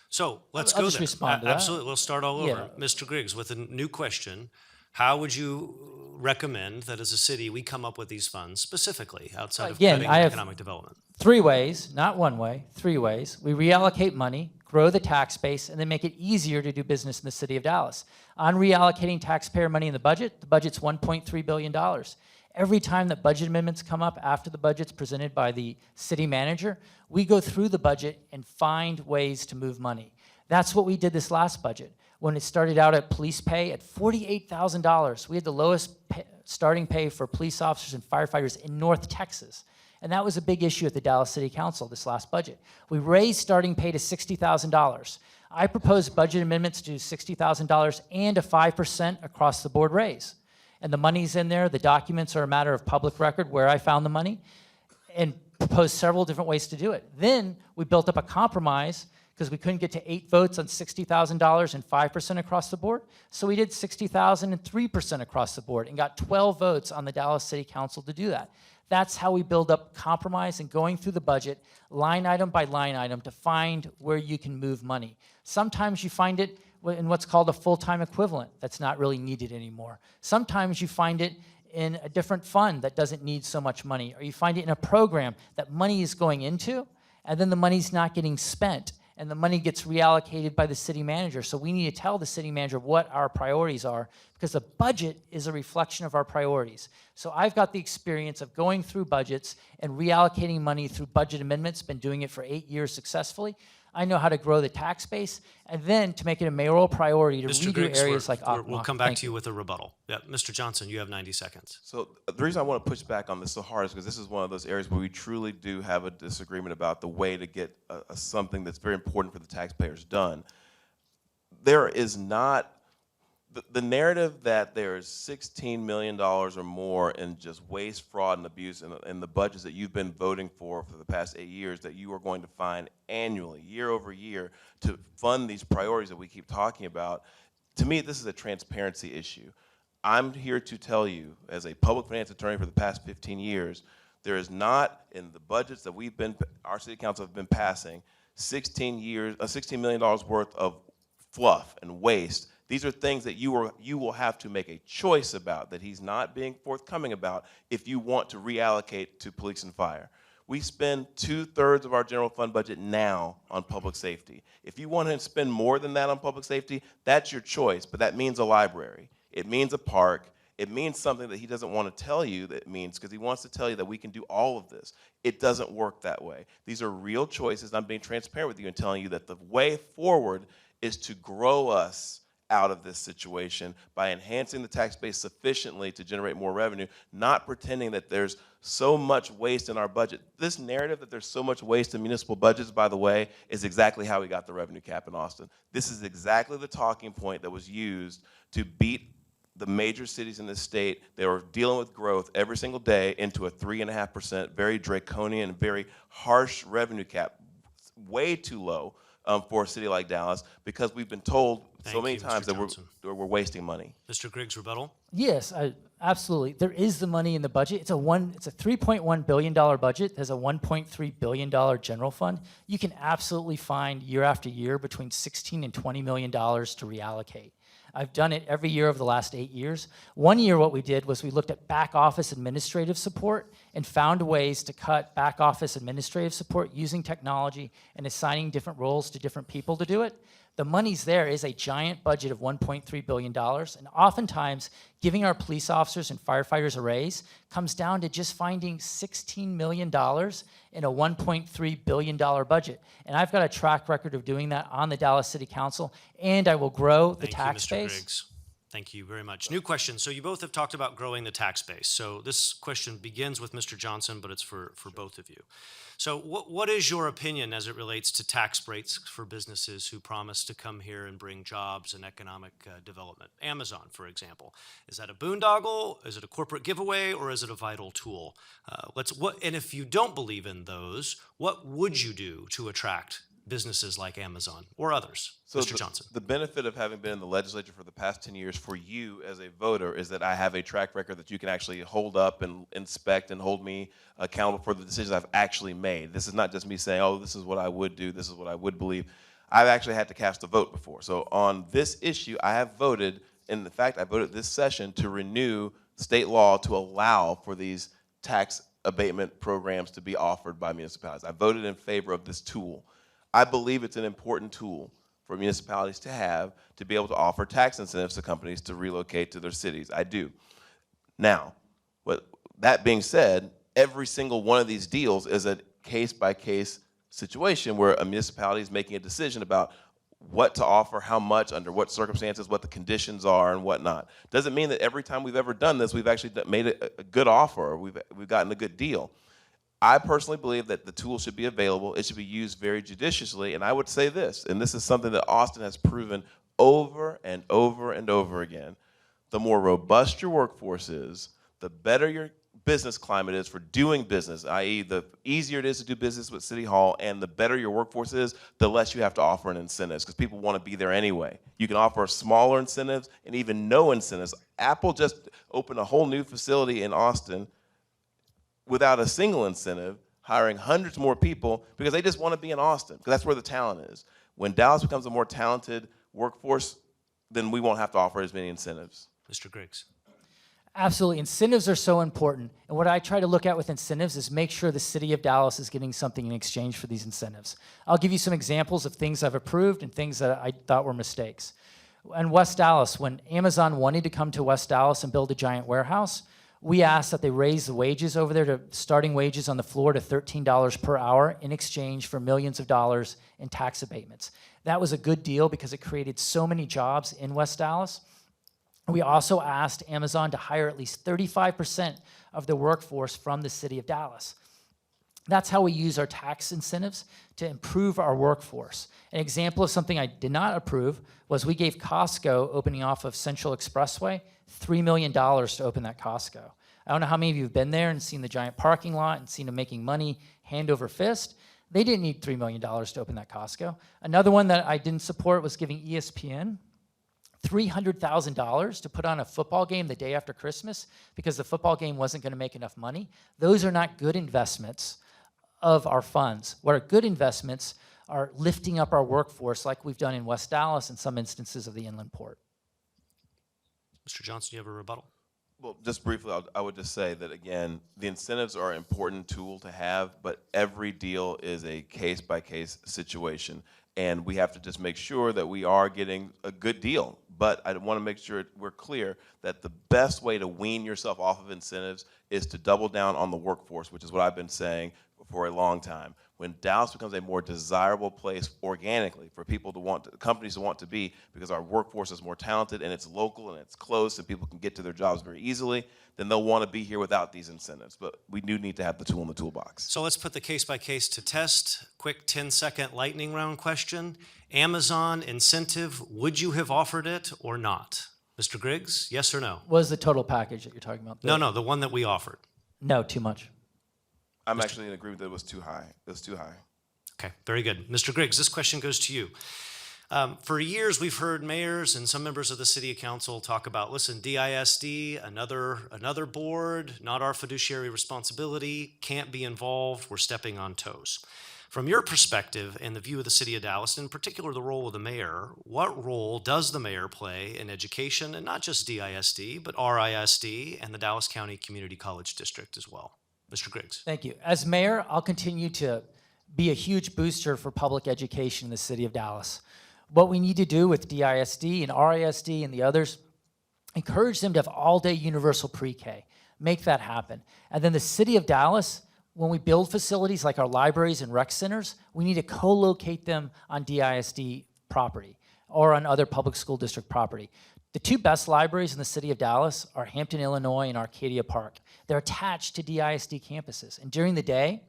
So let's I'll go just there. respond to that. Absolutely. We'll start all over. Yeah. Mr. Griggs, with a new question, how would you recommend that as a city we come up with these funds specifically outside of Again, cutting I have economic development? 3 ways, not one way, 3 ways. We reallocate money, grow the tax base, and then make it easier to do business in the city of Dallas. On reallocating taxpayer money in the budget's $1.3 billion. Every time that budget amendments come up after the budget's presented by the city manager, we go through the budget and find ways to move money. That's what we did this last budget. When it started out at police pay at $48,000, we had the lowest starting pay for police officers and firefighters in North Texas. And that was a big issue at the Dallas City Council this last budget. We raised starting pay to $60,000. I proposed budget amendments to $60,000 and a 5% across the board raise. And the money's in there. The documents are a matter of public record where I found the money and proposed several different ways to do it. Then we built up a compromise because we couldn't get to 8 votes on $60,000 and 5% across the board. So we did $60,000 and 3% across the board and got 12 votes on the Dallas City Council to do that. That's how we build up compromise and going through the budget line item by line item to find where you can move money. Sometimes you find it in what's called a full-time equivalent that's not really needed anymore. Sometimes you find it in a different fund that doesn't need so much money, or you find it in a program that money is going into, and then the money's not getting spent, and the money gets reallocated by the city manager. So we need to tell the city manager what our priorities are, because the budget is a reflection of our priorities. So I've got the experience of going through budgets and reallocating money through budget amendments, been doing it for 8 years successfully. I know how to grow the tax base, and then to make it a mayoral priority to Mr. redo Griggs, areas like we'll come back to you with a rebuttal. Yeah, Mr. Johnson, you have 90 seconds. So the reason I want to push back on this so hard is because this is one of those areas where we truly do have a disagreement about the way to get something that's very important for the taxpayers done. There is not the narrative that there's $16 million or more in just waste, fraud, and abuse in the budgets that you've been voting for the past 8 years that you are going to find annually, year over year, to fund these priorities that we keep talking about. To me, this is a transparency issue. I'm here to tell you, as a public finance attorney for the past 15 years, there is not in the budgets that our city council have been passing, $16 million worth of fluff and waste. These are things that you will have to make a choice about, that he's not being forthcoming about if you want to reallocate to police and fire. We spend 2/3 of our general fund budget now on public safety. If you want to spend more than that on public safety, that's your choice, but that means a library. It means a park. It means something that he doesn't want to tell you that it means, because he wants to tell you that we can do all of this. It doesn't work that way. These are real choices. I'm being transparent with you and telling you that the way forward is to grow us out of this situation by enhancing the tax base sufficiently to generate more revenue, not pretending that there's so much waste in our budget. This narrative that there's so much waste in municipal budgets, by the way, is exactly how we got the revenue cap in Austin. This is exactly the talking point that was used to beat the major cities in this state. They were dealing with growth every single day into a 3.5%, very draconian, very harsh revenue cap, way too low for a city like Dallas, because we've been told so many times that we're wasting money. Mr. Griggs, rebuttal? Yes, absolutely. There is the money in the budget. It's a $3.1 billion budget. There's a $1.3 billion general fund. You can absolutely find year after year between $16 and $20 million to reallocate. I've done it every year over the last 8 years. One year what we did was we looked at back office administrative support and found ways to cut back office administrative support using technology and assigning different roles to different people to do it. The money's there. Is a giant budget of $1.3 billion, and oftentimes giving our police officers and firefighters a raise comes down to just finding $16 million in a $1.3 billion budget. And I've got a track record of doing that on the Dallas City Council, and I will grow the tax Thank you, Mr. base. Griggs. Thank you very much. New question. So you both have talked about growing the tax base. So this question begins with Mr. Johnson, but it's for both of you. So what is your opinion as it relates to tax rates for businesses who promise to come here and bring jobs and economic development? Amazon, for example. Is that a boondoggle? Is it a corporate giveaway? Or is it a vital tool? And if you don't believe in those, what would you do to attract businesses like Amazon or others? So Mr. Johnson. The benefit of having been in the legislature for the past 10 years for you as a voter is that I have a track record that you can actually hold up and inspect and hold me accountable for the decisions I've actually made. This is not just me saying, oh, this is what I would do, this is what I would believe. I've actually had to cast a vote before. So on this issue, I have voted, and in fact, I voted this session to renew state law to allow for these tax abatement programs to be offered by municipalities. I voted in favor of this tool. I believe it's an important tool for municipalities to have to be able to offer tax incentives to companies to relocate to their cities. I do. Now, that being said, every single one of these deals is a case-by-case situation where a municipality is making a decision about what to offer, how much, under what circumstances, what the conditions are, and whatnot. Doesn't mean that every time we've ever done this, we've actually made a good offer, or we've gotten a good deal. I personally believe that the tool should be available. It should be used very judiciously. And I would say this, and this is something that Austin has proven over and over and over again. The more robust your workforce is, the better your business climate is for doing business, i.e. the easier it is to do business with City Hall, and the better your workforce is, the less you have to offer in incentives, because people want to be there anyway. You can offer smaller incentives and even no incentives. Apple just opened a whole new facility in Austin without a single incentive, hiring hundreds more people because they just want to be in Austin, because that's where the talent is. When Dallas becomes a more talented workforce, then we won't have to offer as many incentives. Mr. Griggs. Absolutely. Incentives are so important. And what I try to look at with incentives is make sure the city of Dallas is getting something in exchange for these incentives. I'll give you some examples of things I've approved and things that I thought were mistakes. In West Dallas, when Amazon wanted to come to West Dallas and build a giant warehouse, we asked that they raise the wages over there to starting wages on the floor to $13 per hour in exchange for millions of dollars in tax abatements. That was a good deal because it created so many jobs in West Dallas. We also asked Amazon to hire at least 35% of the workforce from the city of Dallas. That's how we use our tax incentives to improve our workforce. An example of something I did not approve was we gave Costco, opening off of Central Expressway, $3 million to open that Costco. I don't know how many of you have been there and seen the giant parking lot and seen them making money hand over fist. They didn't need $3 million to open that Costco. Another one that I didn't support was giving ESPN $300,000 to put on a football game the day after Christmas because the football game wasn't going to make enough money. Those are not good investments of our funds. What are good investments are lifting up our workforce like we've done in West Dallas and some instances of the Inland Port. Mr. Johnson, you have a rebuttal? Well, just briefly, I would just say that, again, the incentives are an important tool to have, but every deal is a case-by-case situation. And we have to just make sure that we are getting a good deal. But I want to make sure we're clear that the best way to wean yourself off of incentives is to double down on the workforce, which is what I've been saying for a long time. When Dallas becomes a more desirable place organically for people to companies to want to be, because our workforce is more talented and it's local and it's close and people can get to their jobs very easily, then they'll want to be here without these incentives. But we do need to have the tool in the toolbox. So let's put the case by case to test. Quick 10-second lightning round question. Amazon incentive, would you have offered it or not? Mr. Griggs, yes or no? What is the total package that you're talking about? No, the one that we offered. No, too much. I'm actually in agreement that it was too high. It was too high. Okay, very good. Mr. Griggs, this question goes to you. For years, we've heard mayors and some members of the city council talk about, listen, DISD, another board, not our fiduciary responsibility, can't be involved, we're stepping on toes. From your perspective and the view of the city of Dallas, in particular the role of the mayor, what role does the mayor play in education, and not just DISD, but RISD and the Dallas County Community College District as well? Mr. Griggs. Thank you. As mayor, I'll continue to be a huge booster for public education in the city of Dallas. What we need to do with DISD and RISD and the others, encourage them to have all-day universal pre-K. Make that happen. And then the city of Dallas, when we build facilities like our libraries and rec centers, we need to co-locate them on DISD property or on other public school district property. The two best libraries in the city of Dallas are Hampton, Illinois, and Arcadia Park. They're attached to DISD campuses. And during the day,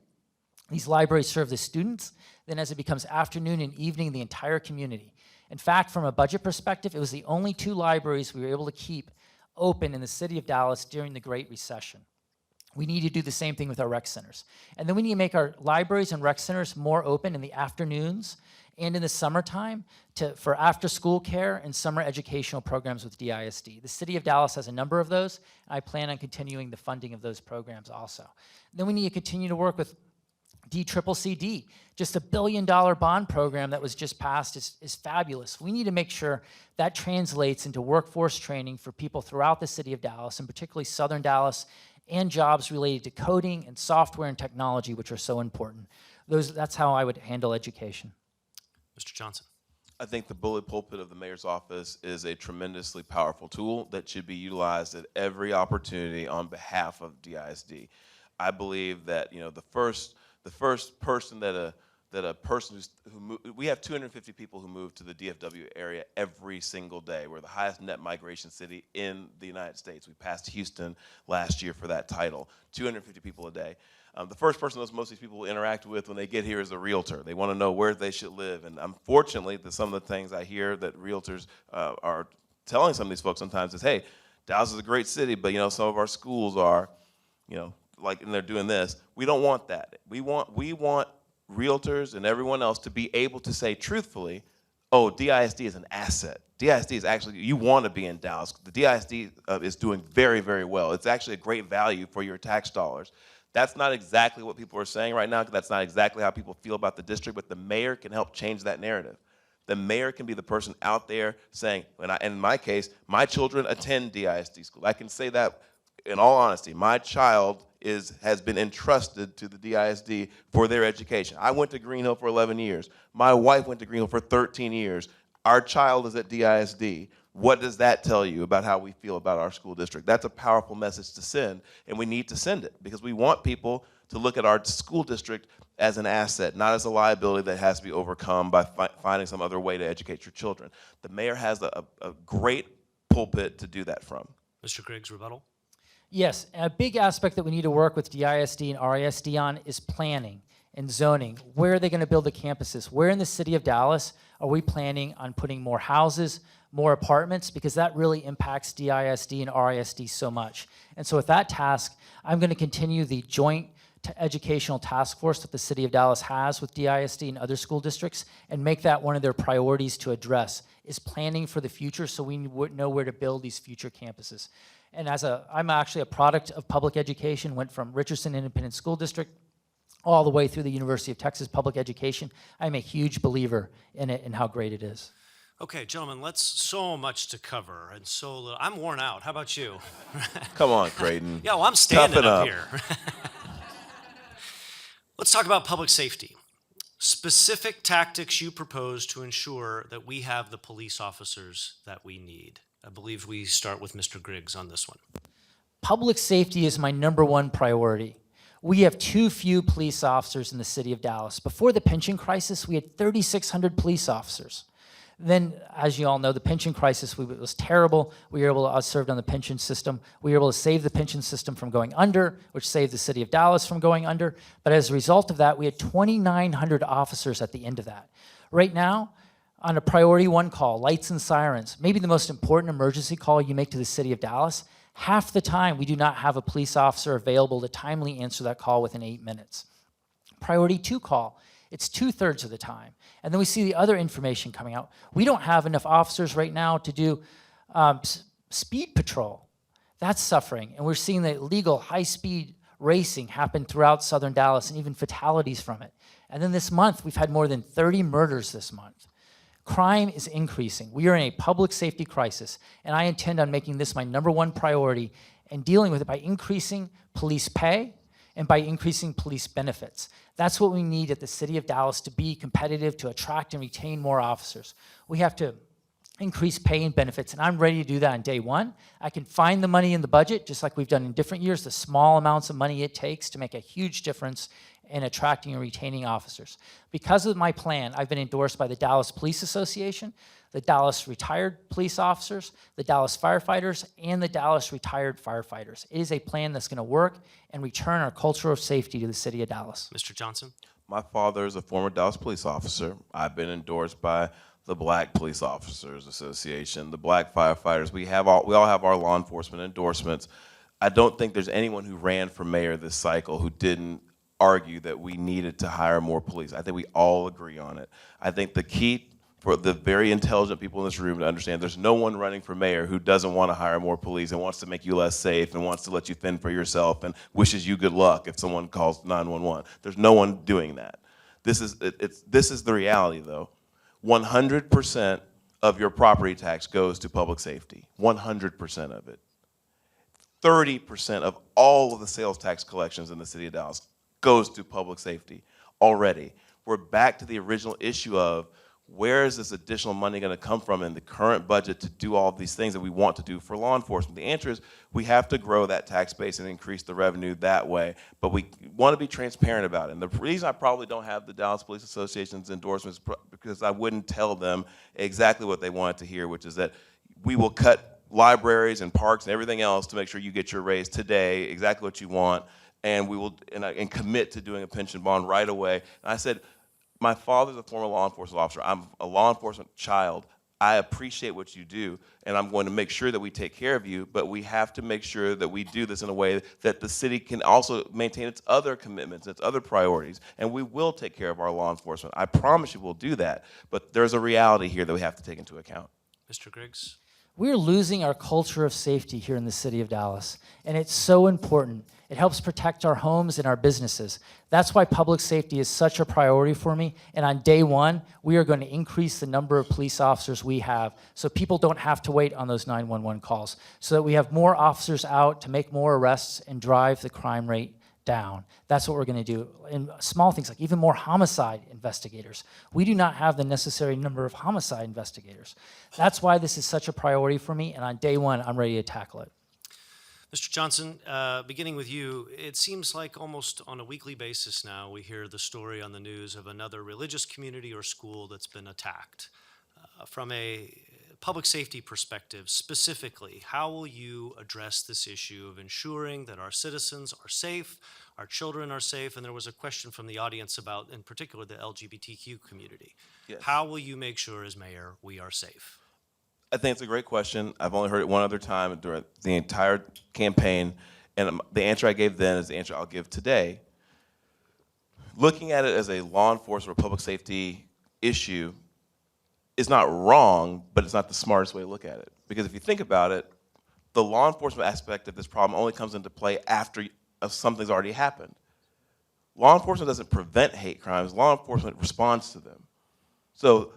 these libraries serve the students. Then as it becomes afternoon and evening, the entire community. In fact, from a budget perspective, it was the only two libraries we were able to keep open in the city of Dallas during the Great Recession. We need to do the same thing with our rec centers. And then we need to make our libraries and rec centers more open in the afternoons and in the summertime for after-school care and summer educational programs with DISD. The city of Dallas has a number of those, and I plan on continuing the funding of those programs also. Then we need to continue to work with DCCCD. Just $1 billion bond program that was just passed is fabulous. We need to make sure that translates into workforce training for people throughout the city of Dallas, and particularly Southern Dallas, and jobs related to coding and software and technology, which are so important. That's how I would handle education. Mr. Johnson. I think the bullet pulpit of the mayor's office is a tremendously powerful tool that should be utilized at every opportunity on behalf of DISD. I believe that the first person we have 250 people who move to the DFW area every single day. We're the highest net migration city in the United States. We passed Houston last year for that title, 250 people a day. The first person most of these people will interact with when they get here is a realtor. They want to know where they should live. And unfortunately, some of the things I hear that realtors are telling some of these folks sometimes is, hey, Dallas is a great city, but some of our schools are, and they're doing this. We don't want that. We want realtors and everyone else to be able to say truthfully, oh, DISD is an asset. DISD is actually, you want to be in Dallas. The DISD is doing very, very well. It's actually a great value for your tax dollars. That's not exactly what people are saying right now, because that's not exactly how people feel about the district, but the mayor can help change that narrative. The mayor can be the person out there saying, and in my case, my children attend DISD school. I can say that in all honesty. My child has been entrusted to the DISD for their education. I went to Green Hill for 11 years. My wife went to Green Hill for 13 years. Our child is at DISD. What does that tell you about how we feel about our school district? That's a powerful message to send, and we need to send it because we want people to look at our school district as an asset, not as a liability that has to be overcome by finding some other way to educate your children. The mayor has a great pulpit to do that from. Mr. Griggs, rebuttal. Yes, and a big aspect that we need to work with DISD and RISD on is planning and zoning. Where are they going to build the campuses? Where in the city of Dallas are we planning on putting more houses, more apartments? Because that really impacts DISD and RISD so much. And so with that task, I'm going to continue the joint educational task force that the city of Dallas has with DISD and other school districts and make that one of their priorities to address, is planning for the future so we know where to build these future campuses. And I'm actually a product of public education, went from Richland Independent School District all the way through the University of Texas Public Education. I'm a huge believer in it and how great it is. Okay, gentlemen, let's so much to cover and so little. I'm worn out. How about you? Come on, Creighton. Yeah, well, I'm standing Toughen up up. here. Let's talk about public safety. Specific tactics you propose to ensure that we have the police officers that we need. I believe we start with Mr. Griggs on this one. Public safety is my #1 priority. We have too few police officers in the city of Dallas. Before the pension crisis, we had 3,600 police officers. Then, as you all know, the pension crisis was terrible. We were able to, I served on the pension system. We were able to save the pension system from going under, which saved the city of Dallas from going under. But as a result of that, we had 2,900 officers at the end of that. Right now, on a priority 1 call, lights and sirens, maybe the most important emergency call you make to the city of Dallas, half the time we do not have a police officer available to timely answer that call within 8 minutes. Priority 2 call, it's 2/3 of the time. And then we see the other information coming out. We don't have enough officers right now to do speed patrol. That's suffering. And we're seeing the illegal high-speed racing happen throughout southern Dallas and even fatalities from it. And then this month, we've had more than 30 murders this month. Crime is increasing. We are in a public safety crisis, and I intend on making this my #1 priority and dealing with it by increasing police pay and by increasing police benefits. That's what we need at the city of Dallas to be competitive, to attract and retain more officers. We have to increase pay and benefits, and I'm ready to do that on day 1. I can find the money in the budget, just like we've done in different years, the small amounts of money it takes to make a huge difference in attracting and retaining officers. Because of my plan, I've been endorsed by the Dallas Police Association, the Dallas Retired Police Officers, the Dallas Firefighters, and the Dallas Retired Firefighters. It is a plan that's going to work and return our culture of safety to the city of Dallas. Mr. Johnson? My father is a former Dallas police officer. I've been endorsed by the Black Police Officers Association, the Black Firefighters. We all have our law enforcement endorsements. I don't think there's anyone who ran for mayor this cycle who didn't argue that we needed to hire more police. I think we all agree on it. I think the key for the very intelligent people in this room to understand there's no one running for mayor who doesn't want to hire more police and wants to make you less safe and wants to let you fend for yourself and wishes you good luck if someone calls 911. There's no one doing that. This is the reality, though. 100% of your property tax goes to public safety. 100% of it. 30% of all of the sales tax collections in the city of Dallas goes to public safety already. We're back to the original issue of where is this additional money going to come from in the current budget to do all of these things that we want to do for law enforcement? The answer is we have to grow that tax base and increase the revenue that way, but we want to be transparent about it. And the reason I probably don't have the Dallas Police Association's endorsements is because I wouldn't tell them exactly what they wanted to hear, which is that we will cut libraries and parks and everything else to make sure you get your raise today, exactly what you want, and we will and commit to doing a pension bond right away. And I said, my father's a former law enforcement officer. I'm a law enforcement child. I appreciate what you do, and I'm going to make sure that we take care of you, but we have to make sure that we do this in a way that the city can also maintain its other commitments, its other priorities, and we will take care of our law enforcement. I promise you we'll do that, but there's a reality here that we have to take into account. Mr. Griggs? We're losing our culture of safety here in the city of Dallas, and it's so important. It helps protect our homes and our businesses. That's why public safety is such a priority for me, and on day 1, we are going to increase the number of police officers we have so people don't have to wait on those 911 calls, so that we have more officers out to make more arrests and drive the crime rate down. That's what we're going to do. And small things like even more homicide investigators. We do not have the necessary number of homicide investigators. That's why this is such a priority for me, and on day 1, I'm ready to tackle it. Mr. Johnson, beginning with you, it seems like almost on a weekly basis now we hear the story on the news of another religious community or school that's been attacked. From a public safety perspective, specifically, how will you address this issue of ensuring that our citizens are safe, our children are safe? And there was a question from the audience about, in particular, the LGBTQ community. Yes. How will you make sure, as mayor, we are safe? I think it's a great question. I've only heard it one other time during the entire campaign, and the answer I gave then is the answer I'll give today. Looking at it as a law enforcement or public safety issue is not wrong, but it's not the smartest way to look at it. Because if you think about it, the law enforcement aspect of this problem only comes into play after something's already happened. Law enforcement doesn't prevent hate crimes, law enforcement responds to them. So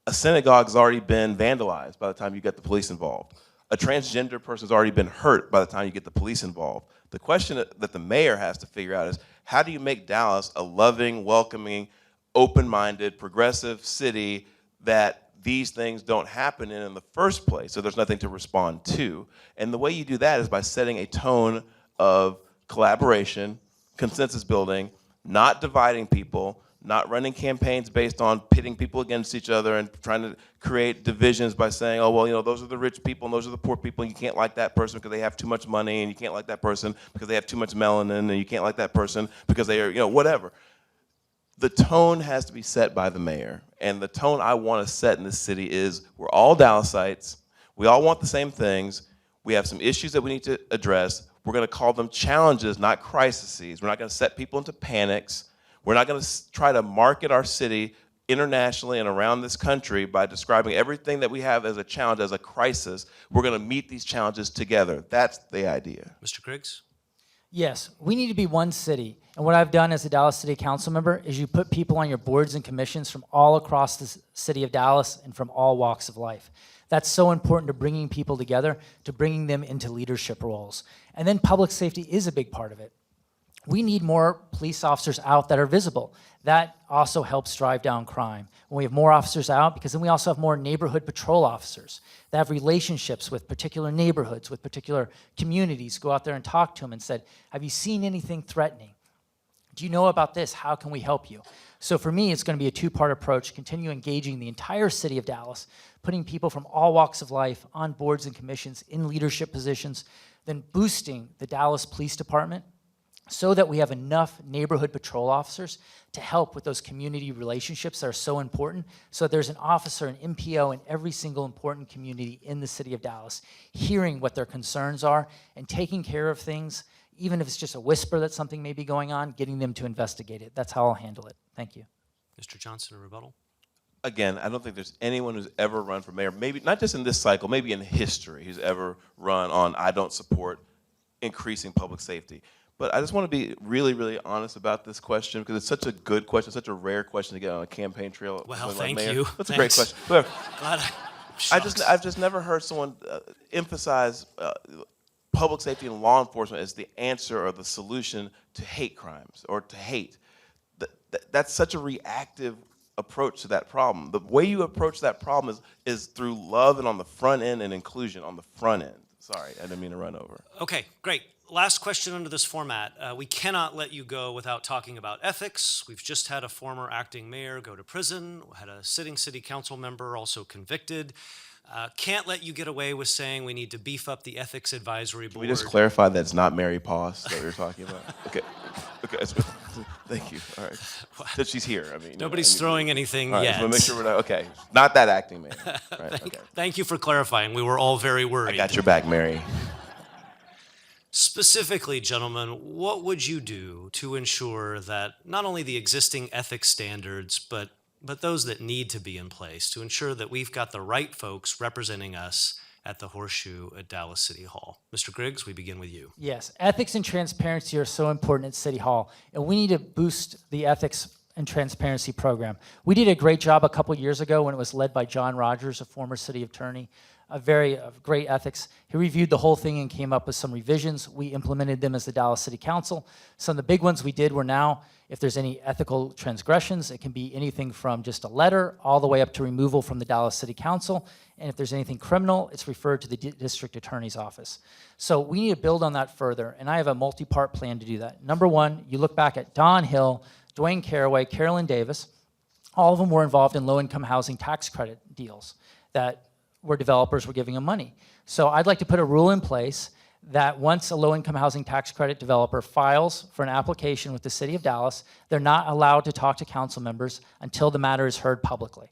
A synagogue's already been vandalized by the time you get the police involved. A transgender person's already been hurt by the time you get the police involved. The question that the mayor has to figure out is, how do you make Dallas a loving, welcoming, open-minded, progressive city that these things don't happen in the first place, so there's nothing to respond to? And the way you do that is by setting a tone of collaboration, consensus building, not dividing people, not running campaigns based on pitting people against each other and trying to create divisions by saying, oh, well, you know, those are the rich people and those are the poor people, and you can't like that person because they have too much money, and you can't like that person because they have too much melanin, and you can't like that person because they are, you know, whatever. The tone has to be set by the mayor, and the tone I want to set in this city is, we're all Dallasites, we all want the same things, we have some issues that we need to address, we're going to call them challenges, not crises. We're not going to set people into panics. We're not going to try to market our city internationally and around this country by describing everything that we have as a challenge, as a crisis. We're going to meet these challenges together. That's the idea. Mr. Griggs? Yes, we need to be one city. And what I've done as a Dallas City Council member is you put people on your boards and commissions from all across the city of Dallas and from all walks of life. That's so important to bringing people together, to bringing them into leadership roles. And then public safety is a big part of it. We need more police officers out that are visible. That also helps drive down crime. When we have more officers out, because then we also have more neighborhood patrol officers that have relationships with particular neighborhoods, with particular communities, go out there and talk to them and said, have you seen anything threatening? Do you know about this? How can we help you? So for me, it's going to be a two-part approach, continue engaging the entire city of Dallas, putting people from all walks of life on boards and commissions in leadership positions, then boosting the Dallas Police Department so that we have enough neighborhood patrol officers to help with those community relationships that are so important, so that there's an officer, an MPO in every single important community in the city of Dallas, hearing what their concerns are and taking care of things, even if it's just a whisper that something may be going on, getting them to investigate it. That's how I'll handle it. Thank you. Mr. Johnson, a rebuttal? Again, I don't think there's anyone who's ever run for mayor, maybe not just in this cycle, maybe in history, who's ever run on, I don't support increasing public safety. But I just want to be really, really honest about this question, because it's such a good question, such a rare question to get on a campaign trail. Well, like thank mayor. you. That's a Thanks. great question. Whatever. Glad I've just never heard someone emphasize public safety and law enforcement as the answer or the solution to hate crimes or to hate. That's such a reactive approach to that problem. The way you approach that problem is through love and on the front end, and inclusion on the front end. Sorry, I didn't mean to run over. Okay, great. Last question under this format. We cannot let you go without talking about ethics. We've just had a former acting mayor go to prison, had a sitting city council member also convicted. Can't let you get away with saying we need to beef up the ethics advisory board. Can we just clarify that it's not Mary Poss that we were talking about? Okay. Thank you. All right. That she's here. I mean, Nobody's throwing anything all right, yet. so we'll make sure we're not, okay. Not that acting man. Right, okay. Thank you for clarifying. We were all very worried. I got your back, Mary. Specifically, gentlemen, what would you do to ensure that not only the existing ethics standards, but those that need to be in place to ensure that we've got the right folks representing us at the Horseshoe at Dallas City Hall? Mr. Griggs, we begin with you. Yes, ethics and transparency are so important at City Hall, and we need to boost the ethics and transparency program. We did a great job a couple years ago when it was led by John Rogers, a former city attorney, a great ethics. He reviewed the whole thing and came up with some revisions. We implemented them as the Dallas City Council. Some of the big ones we did were now, if there's any ethical transgressions, it can be anything from just a letter all the way up to removal from the Dallas City Council. And if there's anything criminal, it's referred to the district attorney's office. So we need to build on that further, and I have a multi-part plan to do that. Number one, you look back at Don Hill, Dwayne Caraway, Carolyn Davis. All of them were involved in low-income housing tax credit deals that where developers were giving them money. So I'd like to put a rule in place that once a low-income housing tax credit developer files for an application with the city of Dallas, they're not allowed to talk to council members until the matter is heard publicly.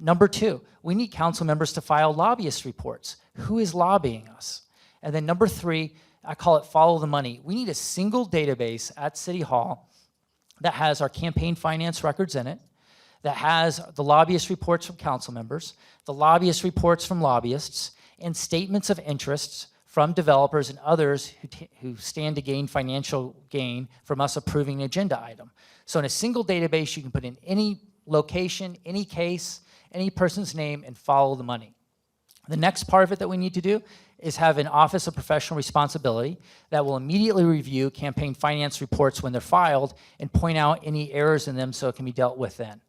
Number two, we need council members to file lobbyist reports. Who is lobbying us? And then number three, I call it follow the money. We need a single database at City Hall that has our campaign finance records in it, that has the lobbyist reports from council members, the lobbyist reports from lobbyists, and statements of interests from developers and others who stand to gain financial gain from us approving an agenda item. So in a single database, you can put in any location, any case, any person's name, and follow the money. The next part of it that we need to do is have an Office of Professional Responsibility that will immediately review campaign finance reports when they're filed and point out any errors in them so it can be dealt with then.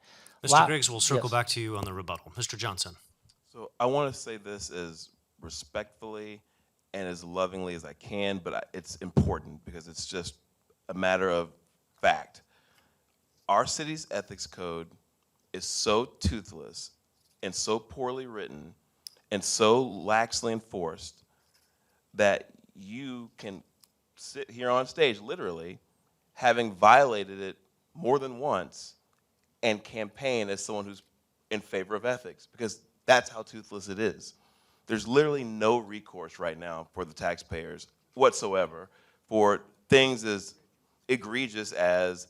Mr. Griggs, we'll circle Yes. back to you on the rebuttal. Mr. Johnson. So I want to say this as respectfully and as lovingly as I can, but it's important because it's just a matter of fact. Our city's ethics code is so toothless and so poorly written and so laxly enforced that you can sit here on stage, literally, having violated it more than once and campaign as someone who's in favor of ethics, because that's how toothless it is. There's literally no recourse right now for the taxpayers whatsoever for things as egregious as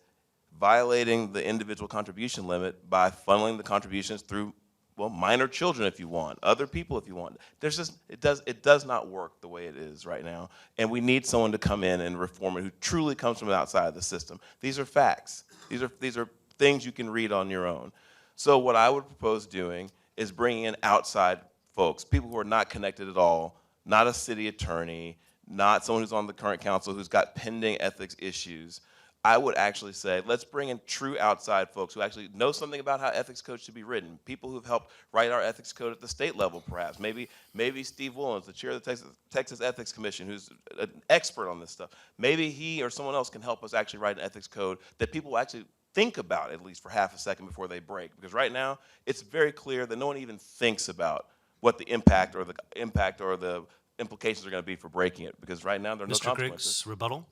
violating the individual contribution limit by funneling the contributions through, well, minor children if you want, other people if you want. There's just, it does not work the way it is right now. And we need someone to come in and reform it who truly comes from outside the system. These are facts. These are things you can read on your own. So what I would propose doing is bringing in outside folks, people who are not connected at all, not a city attorney, not someone who's on the current council who's got pending ethics issues. I would actually say, let's bring in true outside folks who actually know something about how ethics code should be written. People who've helped write our ethics code at the state level, perhaps. Maybe Steve Woolens, the chair of the Texas Ethics Commission, who's an expert on this stuff. Maybe he or someone else can help us actually write an ethics code that people will actually think about at least for half a second before they break. Because right now, it's very clear that no one even thinks about what the impact or the implications are going to be for breaking it. Because right now, there are no Mr. consequences. Griggs, rebuttal.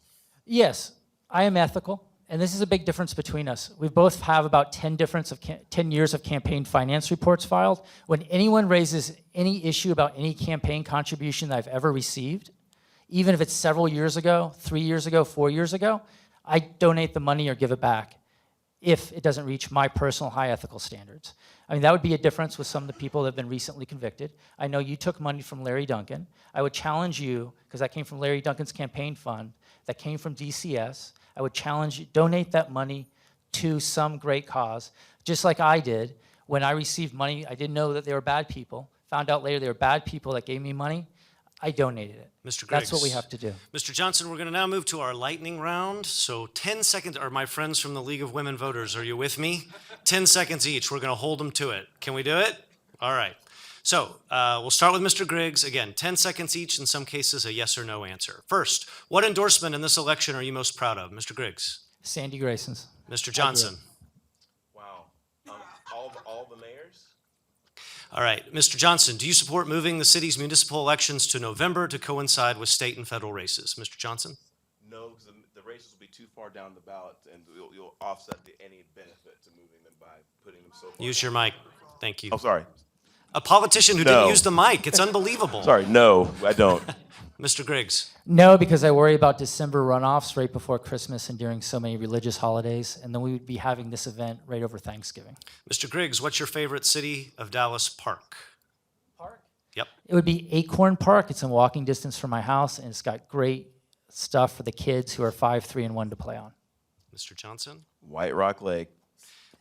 Yes, I am ethical, and this is a big difference between us. We both have about 10 years of campaign finance reports filed. When anyone raises any issue about any campaign contribution that I've ever received, even if it's several years ago, 3 years ago, 4 years ago, I donate the money or give it back if it doesn't reach my personal high ethical standards. I mean, that would be a difference with some of the people that have been recently convicted. I know you took money from Larry Duncan. I would challenge you, because that came from Larry Duncan's campaign fund, that came from DCS. I would challenge you, donate that money to some great cause, just like I did. When I received money, I didn't know that they were bad people. Found out later they were bad people that gave me money. I donated it. Mr. Griggs. That's what we have to do. Mr. Johnson, we're going to now move to our lightning round. So 10 seconds, are my friends from the League of Women Voters, are you with me? 10 seconds each. We're going to hold them to it. Can we do it? All right. So we'll start with Mr. Griggs. Again, 10 seconds each, in some cases a yes or no answer. First, what endorsement in this election are you most proud of? Mr. Griggs. Sandy Grayson's. Mr. Johnson. Wow. All the mayors? All right. Mr. Johnson, do you support moving the city's municipal elections to November to coincide with state and federal races? Mr. Johnson? No, because the races will be too far down the ballot, and you'll offset any benefit to moving them by putting them so far. Use your mic. Thank you. Oh, sorry. A politician who No. didn't use the mic. It's unbelievable. Sorry, no, I don't. Mr. Griggs. No, because I worry about December runoffs right before Christmas and during so many religious holidays, and then we would be having this event right over Thanksgiving. Mr. Griggs, what's your favorite City of Dallas park? Park? Yep. It would be Acorn Park. It's in walking distance from my house, and it's got great stuff for the kids who are 5, 3, and 1 to play on. Mr. Johnson? White Rock Lake.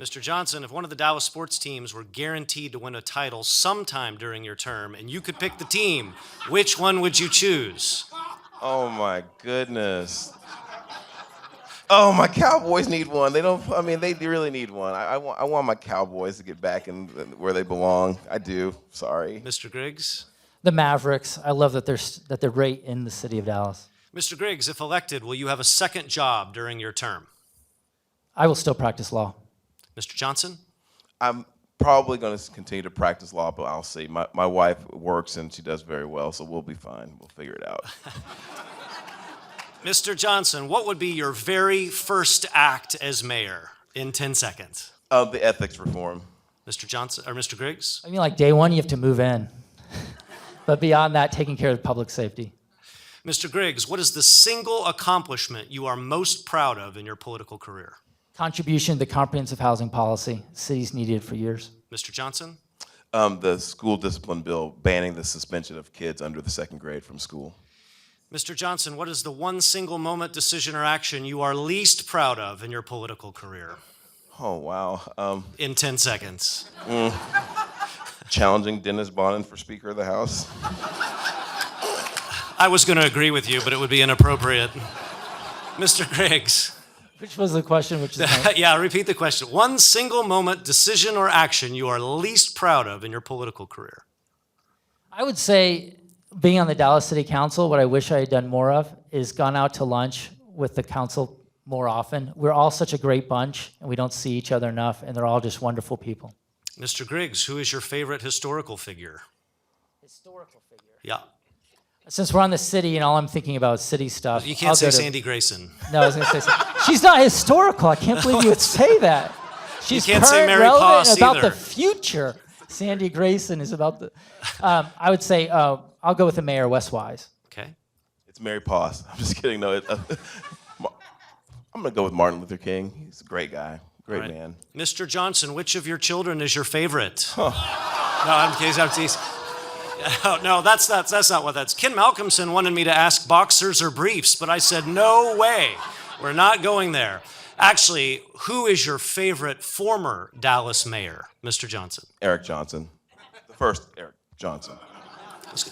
Mr. Johnson, if one of the Dallas sports teams were guaranteed to win a title sometime during your term and you could pick the team, which one would you choose? Oh my goodness. Oh, my Cowboys need one. They really need one. I want my Cowboys to get back in where they belong. I do. Sorry. Mr. Griggs? The Mavericks. I love that they're right in the city of Dallas. Mr. Griggs, if elected, will you have a second job during your term? I will still practice law. Mr. Johnson? I'm probably going to continue to practice law, but I'll see. My wife works and she does very well, so we'll be fine. We'll figure it out. Mr. Johnson, what would be your very first act as mayor in 10 seconds? The ethics reform. Mr. Johnson or Mr. Griggs? I mean, like day one, you have to move in. But beyond that, taking care of public safety. Mr. Griggs, what is the single accomplishment you are most proud of in your political career? Contribution to the comprehensive housing policy. Cities needed it for years. Mr. Johnson? The school discipline bill banning the suspension of kids under the 2nd grade from school. Mr. Johnson, what is the one single moment, decision, or action you are least proud of in your political career? Oh, wow. In 10 seconds. Challenging Dennis Bonnen for Speaker of the House. I was going to agree with you, but it would be inappropriate. Mr. Griggs. Which was the question? Which is Yeah, repeat the question. One single moment, decision, or action you are least proud of in your political career. I would say being on the Dallas City Council, what I wish I had done more of is gone out to lunch with the council more often. We're all such a great bunch, and we don't see each other enough, and they're all just wonderful people. Mr. Griggs, who is your favorite historical figure? Historical figure. Yeah. Since we're on the city and all I'm thinking about is city stuff. You can't say Sandy Grayson. No, I was going to say she's not historical. I can't believe you would say that. She's can't say current, Mary relevant, Poss and about either. the future. Sandy Grayson is about the. I would say I'll go with the mayor, Wes Wise. Okay. It's Mary Poss. I'm just kidding. No, I'm going to go with Martin Luther King. He's a great guy, great All right. man. Mr. Johnson, which of your children is your favorite? No, I'm teasing. No, that's not what that's. Ken Malcolmson wanted me to ask boxers or briefs, but I said, no way. We're not going there. Actually, who is your favorite former Dallas mayor, Mr. Johnson? Eric Johnson. The first Eric Johnson. Mr.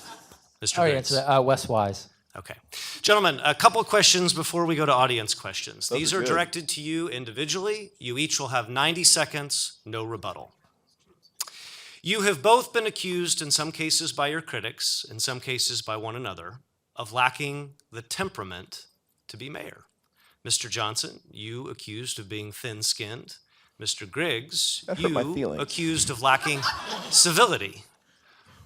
Oh, yeah, Griggs. it's Wes Wise. Okay. Gentlemen, a couple of questions before we go to audience questions. These are are good. directed to you individually. You each will have 90 seconds, no rebuttal. You have both been accused, in some cases by your critics, in some cases by one another, of lacking the temperament to be mayor. Mr. Johnson, you accused of being thin-skinned. Mr. Griggs, That hurt my you feelings. accused of lacking civility.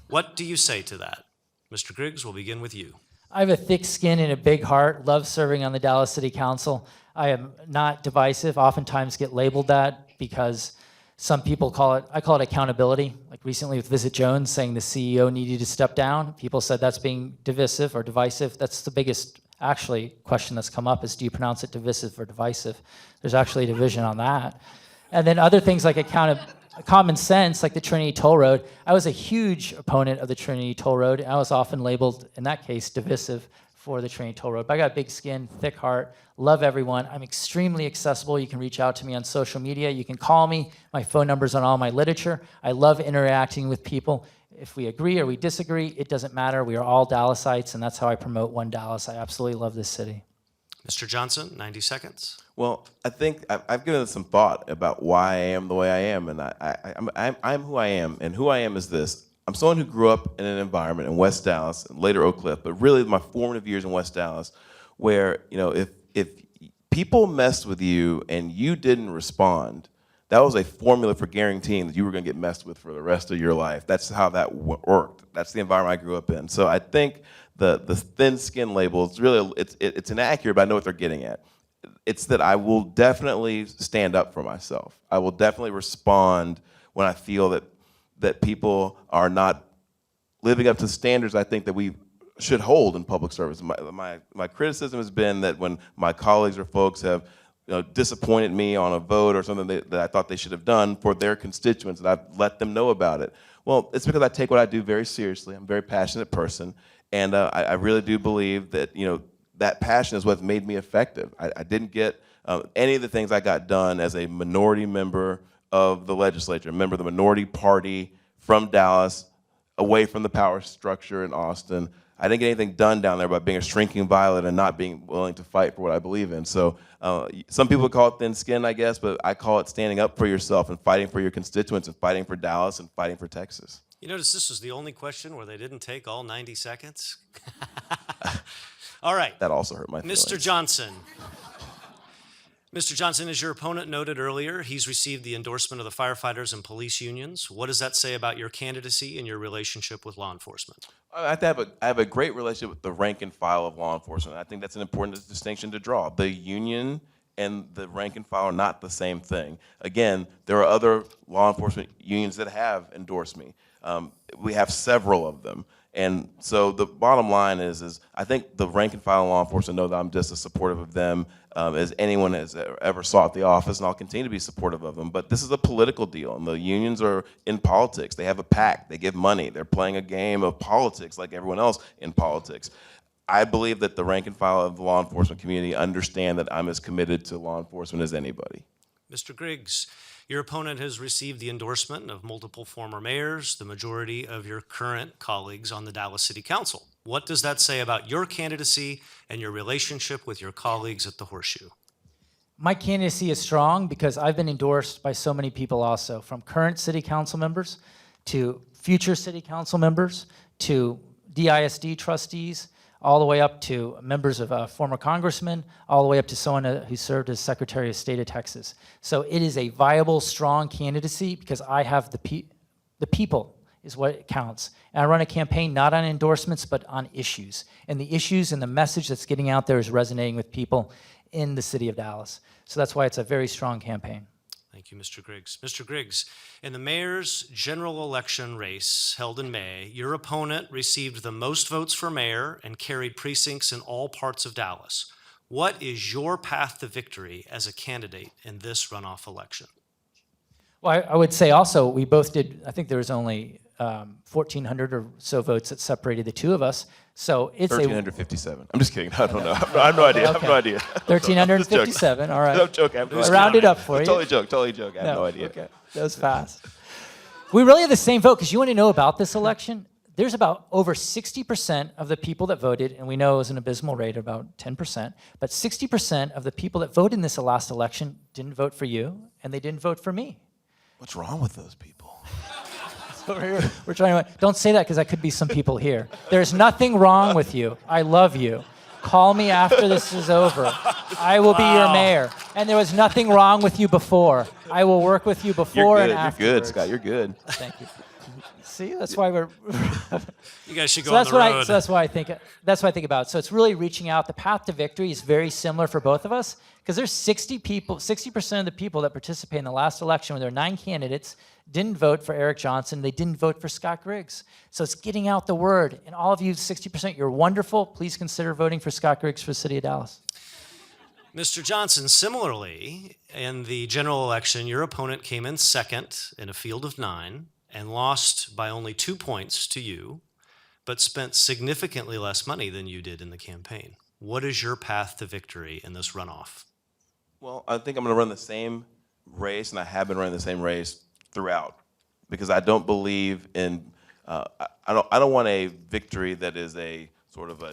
What do you say to that? Mr. Griggs, we'll begin with you. I have a thick skin and a big heart. Love serving on the Dallas City Council. I am not divisive. Oftentimes get labeled that because some people I call it accountability. Like recently with Visit Jones saying the CEO needed to step down. People said that's being divisive or divisive. That's the biggest actually question that's come up is, do you pronounce it divisive or divisive? There's actually a division on that. And then other things like common sense, like the Trinity Toll Road. I was a huge opponent of the Trinity Toll Road. I was often labeled, in that case, divisive for the Trinity Toll Road. But I got big skin, thick heart, love everyone. I'm extremely accessible. You can reach out to me on social media. You can call me. My phone number's on all my literature. I love interacting with people. If we agree or we disagree, it doesn't matter. We are all Dallasites, and that's how I promote One Dallas. I absolutely love this city. Mr. Johnson, 90 seconds. Well, I think I've given it some thought about why I am the way I am, and I'm who I am, and who I am is this. I'm someone who grew up in an environment in West Dallas, and later Oak Cliff, but really my formative years in West Dallas, where if people messed with you and you didn't respond, that was a formula for guaranteeing that you were going to get messed with for the rest of your life. That's how that worked. That's the environment I grew up in. So I think the thin skin label is really it's inaccurate, but I know what they're getting at. It's that I will definitely stand up for myself. I will definitely respond when I feel that people are not living up to standards I think that we should hold in public service. My criticism has been that when my colleagues or folks have disappointed me on a vote or something that I thought they should have done for their constituents, and I've let them know about it. Well, it's because I take what I do very seriously. I'm a very passionate person, and I really do believe that that passion is what's made me effective. I didn't get any of the things I got done as a minority member of the legislature, a member of the minority party from Dallas, away from the power structure in Austin. I didn't get anything done down there by being a shrinking violet and not being willing to fight for what I believe in. So some people call it thin skin, I guess, but I call it standing up for yourself and fighting for your constituents and fighting for Dallas and fighting for Texas. You notice this was the only question where they didn't take all 90 seconds? All right. That also hurt my feelings. Mr. Johnson. Mr. Johnson, as your opponent noted earlier, he's received the endorsement of the firefighters and police unions. What does that say about your candidacy and your relationship with law enforcement? I have a great relationship with the rank and file of law enforcement. I think that's an important distinction to draw. The union and the rank and file are not the same thing. Again, there are other law enforcement unions that have endorsed me. We have several of them. And so the bottom line is I think the rank and file law enforcement know that I'm just as supportive of them as anyone has ever sought the office, and I'll continue to be supportive of them. But this is a political deal, and the unions are in politics. They have a PAC. They give money. They're playing a game of politics like everyone else in politics. I believe that the rank and file of the law enforcement community understand that I'm as committed to law enforcement as anybody. Mr. Griggs, your opponent has received the endorsement of multiple former mayors, the majority of your current colleagues on the Dallas City Council. What does that say about your candidacy and your relationship with your colleagues at the Horseshoe? My candidacy is strong because I've been endorsed by so many people also, from current city council members to future city council members to DISD trustees, all the way up to members of former congressmen, all the way up to someone who served as Secretary of State of Texas. So it is a viable, strong candidacy because I have the people is what counts. And I run a campaign not on endorsements, but on issues. And the issues and the message that's getting out there is resonating with people in the city of Dallas. So that's why it's a very strong campaign. Thank you, Mr. Griggs. Mr. Griggs, in the mayor's general election race held in May, your opponent received the most votes for mayor and carried precincts in all parts of Dallas. What is your path to victory as a candidate in this runoff election? Well, I would say also we both did, I think there was only 1,400 or so votes that separated the two of us. So it's 1,357. I'm just kidding. I don't know. I have no idea. I have no idea. 1,357, all right. I'm joking. I have no idea. Round it up for you. Totally joke. Totally joke. I have no idea. Okay, that was fast. We really have the same vote, because you want to know about this election? There's about over 60% of the people that voted, and we know it was an abysmal rate, about 10%, but 60% of the people that voted in this last election didn't vote for you, and they didn't vote for me. What's wrong with those people? We're trying to, don't say that because that could be some people here. There's nothing wrong with you. I love you. Call me after this is over. I will be your mayor. And there was nothing wrong with you before. I will work with you before and afterwards. You're good, Scott. You're good. Thank you. See, that's why we're. You guys should go on the road. So that's what I think. That's what I think about. So it's really reaching out. The path to victory is very similar for both of us, because there's 60% of the people that participate in the last election, when there are 9 candidates, didn't vote for Eric Johnson. They didn't vote for Scott Griggs. So it's getting out the word. And all of you, 60%, you're wonderful. Please consider voting for Scott Griggs for the city of Dallas. Mr. Johnson, similarly, in the general election, your opponent came in second in a field of 9 and lost by only 2 points to you, but spent significantly less money than you did in the campaign. What is your path to victory in this runoff? Well, I think I'm going to run the same race, and I have been running the same race throughout, because I don't believe in, I don't want a victory that is a sort of a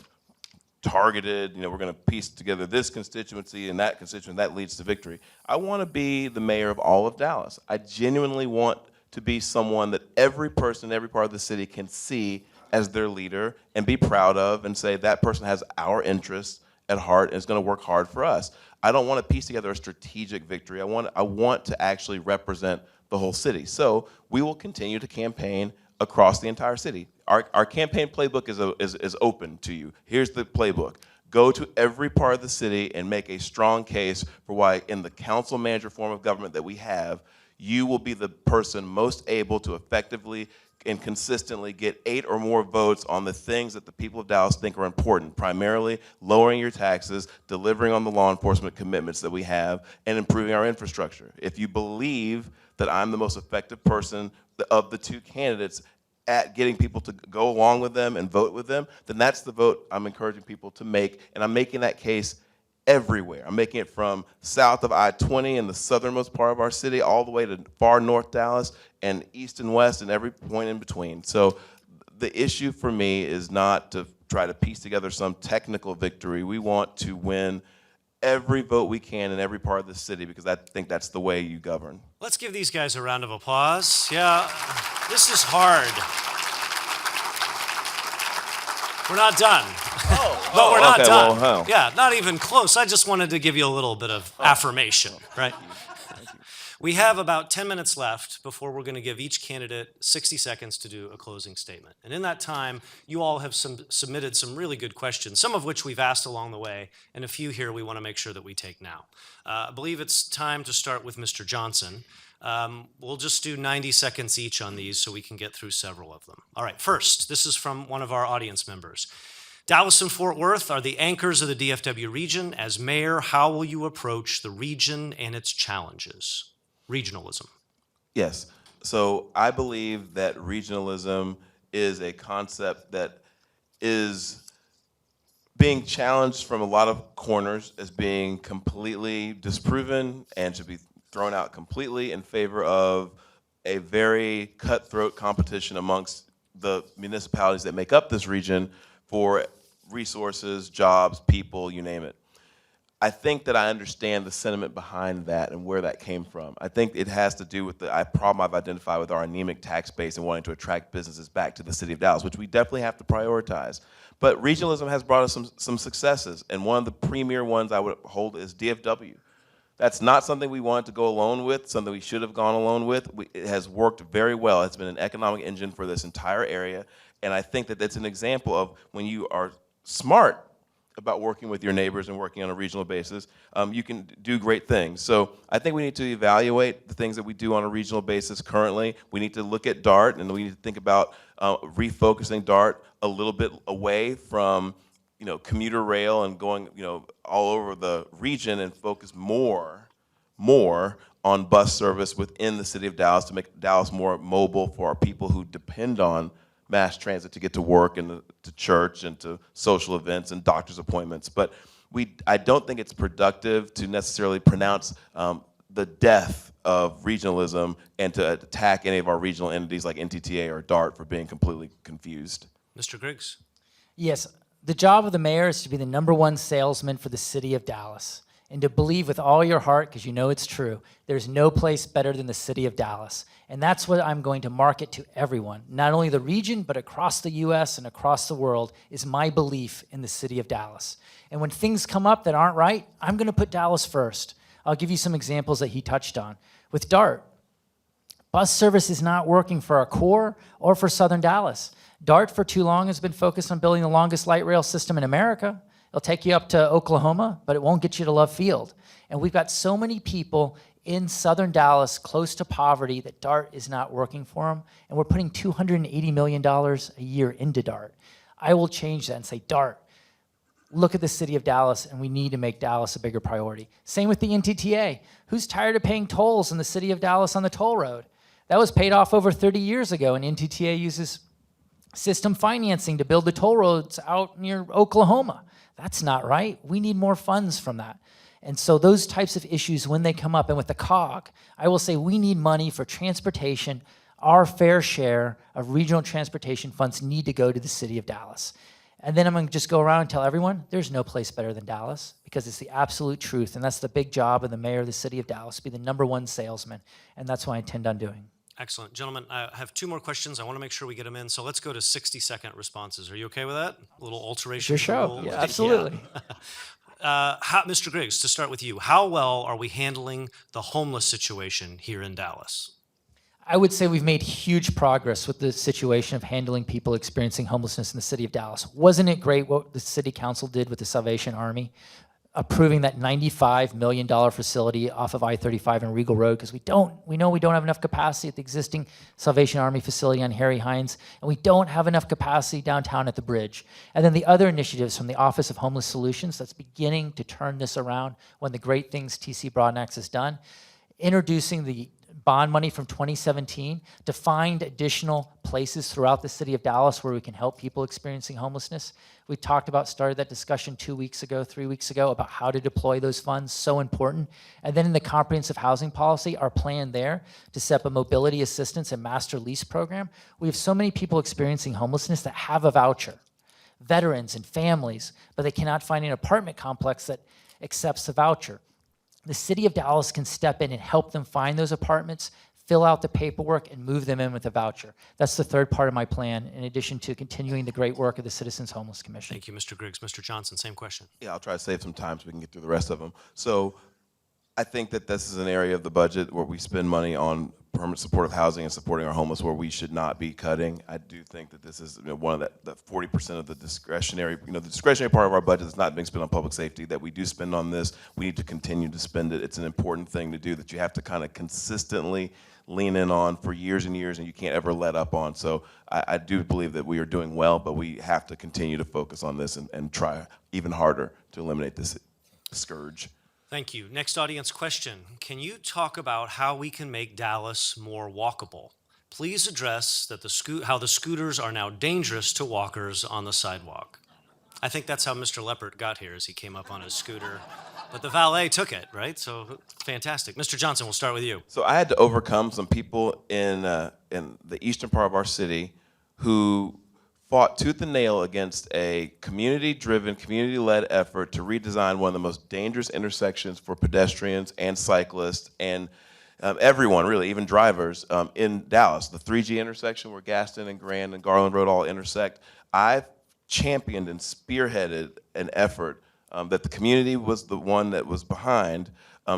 targeted, we're going to piece together this constituency and that constituency, that leads to victory. I want to be the mayor of all of Dallas. I genuinely want to be someone that every person in every part of the city can see as their leader and be proud of and say that person has our interests at heart and is going to work hard for us. I don't want to piece together a strategic victory. I want to actually represent the whole city. So we will continue to campaign across the entire city. Our campaign playbook is open to you. Here's the playbook. Go to every part of the city and make a strong case for why in the council manager form of government that we have, you will be the person most able to effectively and consistently get 8 or more votes on the things that the people of Dallas think are important, primarily lowering your taxes, delivering on the law enforcement commitments that we have, and improving our infrastructure. If you believe that I'm the most effective person of the 2 candidates at getting people to go along with them and vote with them, then that's the vote I'm encouraging people to make, and I'm making that case everywhere. I'm making it from south of I-20 in the southernmost part of our city all the way to far north Dallas and east and west and every point in between. So the issue for me is not to try to piece together some technical victory. We want to win every vote we can in every part of the city, because I think that's the way you govern. Let's give these guys a round of applause. Yeah, this is hard. We're not done. But we're not done. Well, Yeah, not even close. I just wanted to give you a little bit of affirmation, right? We have about 10 minutes left before we're going to give each candidate 60 seconds to do a closing statement. And in that time, you all have submitted some really good questions, some of which we've asked along the way, and a few here we want to make sure that we take now. I believe it's time to start with Mr. Johnson. We'll just do 90 seconds each on these so we can get through several of them. All right, first, this is from one of our audience members. Dallas and Fort Worth are the anchors of the DFW region. As mayor, how will you approach the region and its challenges? Regionalism. Yes. So I believe that regionalism is a concept that is being challenged from a lot of corners as being completely disproven and should be thrown out completely in favor of a very cutthroat competition amongst the municipalities that make up this region for resources, jobs, people, you name it. I think that I understand the sentiment behind that and where that came from. I think it has to do with the problem I've identified with our anemic tax base and wanting to attract businesses back to the city of Dallas, which we definitely have to prioritize. But regionalism has brought us some successes, and one of the premier ones I would hold is DFW. That's not something we wanted to go alone with, something we should have gone alone with. It has worked very well. It's been an economic engine for this entire area, and I think that that's an example of when you are smart about working with your neighbors and working on a regional basis, you can do great things. So I think we need to evaluate the things that we do on a regional basis currently. We need to look at DART, and we need to think about refocusing DART a little bit away from commuter rail and going all over the region and focus more on bus service within the city of Dallas to make Dallas more mobile for our people who depend on mass transit to get to work and to church and to social events and doctor's appointments. But I don't think it's productive to necessarily pronounce the death of regionalism and to attack any of our regional entities like NTTA or DART for being completely confused. Mr. Griggs. Yes, the job of the mayor is to be the #1 salesman for the city of Dallas and to believe with all your heart, because you know it's true, there's no place better than the city of Dallas. And that's what I'm going to market to everyone, not only the region, but across the US and across the world, is my belief in the city of Dallas. And when things come up that aren't right, I'm gonna put Dallas first. I'll give you some examples that he touched on. With DART, bus service is not working for our core or for Southern Dallas. DART for too long has been focused on building the longest light rail system in America. It'll take you up to Oklahoma, but it won't get you to Love Field. And we've got so many people in Southern Dallas close to poverty that DART is not working for them, and we're putting $280 million a year into DART. I will change that and say, DART, look at the city of Dallas, and we need to make Dallas a bigger priority. Same with the NTTA. Who's tired of paying tolls in the city of Dallas on the toll road? That was paid off over 30 years ago, and NTTA uses system financing to build the toll roads out near Oklahoma. That's not right. We need more funds from that. And so those types of issues, when they come up, and with the COG, I will say we need money for transportation. Our fair share of regional transportation funds need to go to the city of Dallas. And then I'm going to just go around and tell everyone there's no place better than Dallas, because it's the absolute truth. And that's the big job of the mayor of the city of Dallas, be the #1 salesman. And that's what I intend on doing. Excellent. Gentlemen, I have 2 more questions. I want to make sure we get them in. So let's go to 60-second responses. Are you okay with that? A little alteration. Your show. rule? Yeah, absolutely. Mr. Griggs, to start with you, how well are we handling the homeless situation here in Dallas? I would say we've made huge progress with the situation of handling people experiencing homelessness in the city of Dallas. Wasn't it great what the city council did with the Salvation Army, approving that $95 million facility off of I-35 and Regal Road, because we know we don't have enough capacity at the existing Salvation Army facility on Harry Hines, and we don't have enough capacity downtown at the bridge. And then the other initiatives from the Office of Homeless Solutions that's beginning to turn this around, one of the great things TC Broadnax has done, introducing the bond money from 2017 to find additional places throughout the city of Dallas where we can help people experiencing homelessness. We started that discussion 3 weeks ago about how to deploy those funds, so important. And then in the comprehensive housing policy, our plan there to set up a mobility assistance and master lease program. We have so many people experiencing homelessness that have a voucher, veterans and families, but they cannot find an apartment complex that accepts the voucher. The city of Dallas can step in and help them find those apartments, fill out the paperwork, and move them in with a voucher. That's the third part of my plan, in addition to continuing the great work of the Citizens Homeless Commission. Thank you, Mr. Griggs. Mr. Johnson, same question. Yeah, I'll try to save some time so we can get through the rest of them. So I think that this is an area of the budget where we spend money on permanent supportive housing and supporting our homeless where we should not be cutting. I do think that this is one of the 40% of the discretionary, the discretionary part of our budget that's not being spent on public safety that we do spend on this. We need to continue to spend it. It's an important thing to do that you have to kind of consistently lean in on for years and years, and you can't ever let up on. So I do believe that we are doing well, but we have to continue to focus on this and try even harder to eliminate this scourge. Thank you. Next audience question. Can you talk about how we can make Dallas more walkable? Please address how the scooters are now dangerous to walkers on the sidewalk. I think that's how Mr. Leppert got here, as he came up on his scooter. But the valet took it, right? So fantastic. Mr. Johnson, we'll start with you. So I had to overcome some people in the eastern part of our city who fought tooth and nail against a community-driven, community-led effort to redesign one of the most dangerous intersections for pedestrians and cyclists and everyone, really, even drivers, in Dallas, the 3G intersection where Gaston and Grand and Garland Road all intersect. I've championed and spearheaded an effort that the community was the one that was behind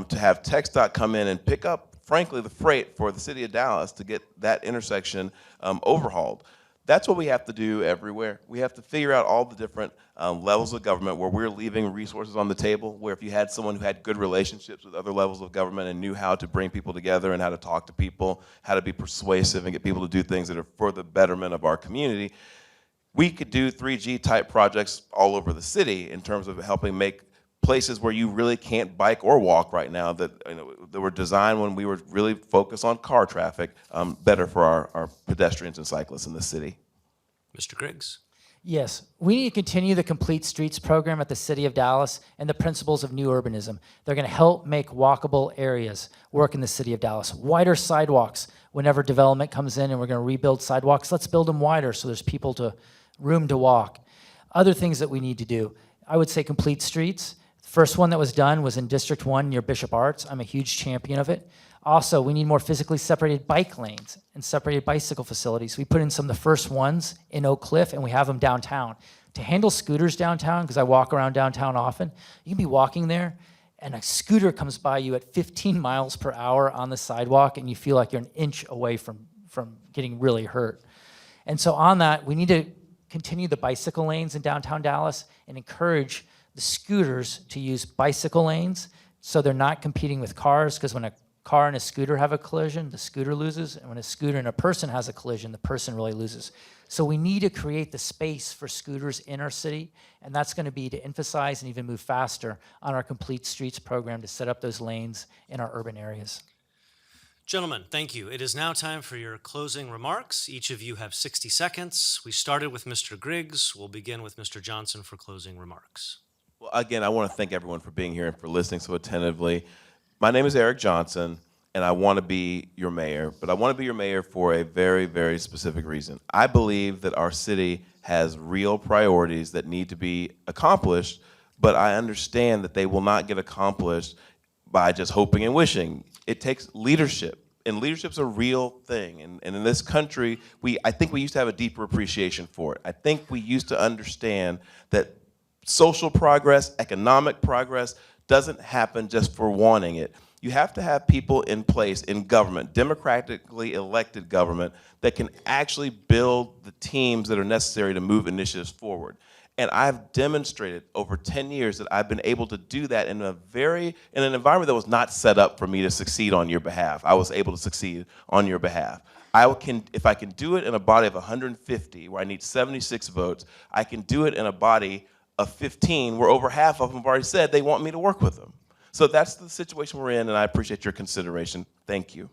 to have TxDOT come in and pick up, frankly, the freight for the city of Dallas to get that intersection overhauled. That's what we have to do everywhere. We have to figure out all the different levels of government where we're leaving resources on the table, where if you had someone who had good relationships with other levels of government and knew how to bring people together and how to talk to people, how to be persuasive and get people to do things that are for the betterment of our community, we could do 3G type projects all over the city in terms of helping make places where you really can't bike or walk right now that, that were designed when we were really focused on car traffic, better for our pedestrians and cyclists in the city. Mr. Griggs. Yes, we need to continue the Complete Streets program at the City of Dallas and the principles of new urbanism. They're going to help make walkable areas work in the City of Dallas. Wider sidewalks whenever development comes in and we're going to rebuild sidewalks. Let's build them wider so there's room to walk. Other things that we need to do, I would say Complete Streets. First one that was done was in District 1 near Bishop Arts. I'm a huge champion of it. Also, we need more physically separated bike lanes and separated bicycle facilities. We put in some of the first ones in Oak Cliff, and we have them downtown. To handle scooters downtown, because I walk around downtown often, you can be walking there, and a scooter comes by you at 15 miles per hour on the sidewalk, and you feel like you're an inch away from getting really hurt. And so on that, we need to continue the bicycle lanes in downtown Dallas and encourage the scooters to use bicycle lanes so they're not competing with cars, because when a car and a scooter have a collision, the scooter loses, and when a scooter and a person has a collision, the person really loses. So we need to create the space for scooters in our city, and that's going to be to emphasize and even move faster on our Complete Streets program to set up those lanes in our urban areas. Gentlemen, thank you. It is now time for your closing remarks. Each of you have 60 seconds. We started with Mr. Griggs. We'll begin with Mr. Johnson for closing remarks. Well, again, I want to thank everyone for being here and for listening so attentively. My name is Eric Johnson, and I want to be your mayor, but I want to be your mayor for a very, very specific reason. I believe that our city has real priorities that need to be accomplished, but I understand that they will not get accomplished by just hoping and wishing. It takes leadership, and leadership's a real thing. And in this country, I think we used to have a deeper appreciation for it. I think we used to understand that social progress, economic progress, doesn't happen just for wanting it. You have to have people in place in government, democratically elected government, that can actually build the teams that are necessary to move initiatives forward. And I've demonstrated over 10 years that I've been able to do that in an environment that was not set up for me to succeed on your behalf. I was able to succeed on your behalf. If I can do it in a body of 150, where I need 76 votes, I can do it in a body of 15, where over half of them have already said they want me to work with them. So that's the situation we're in, and I appreciate your consideration. Thank you.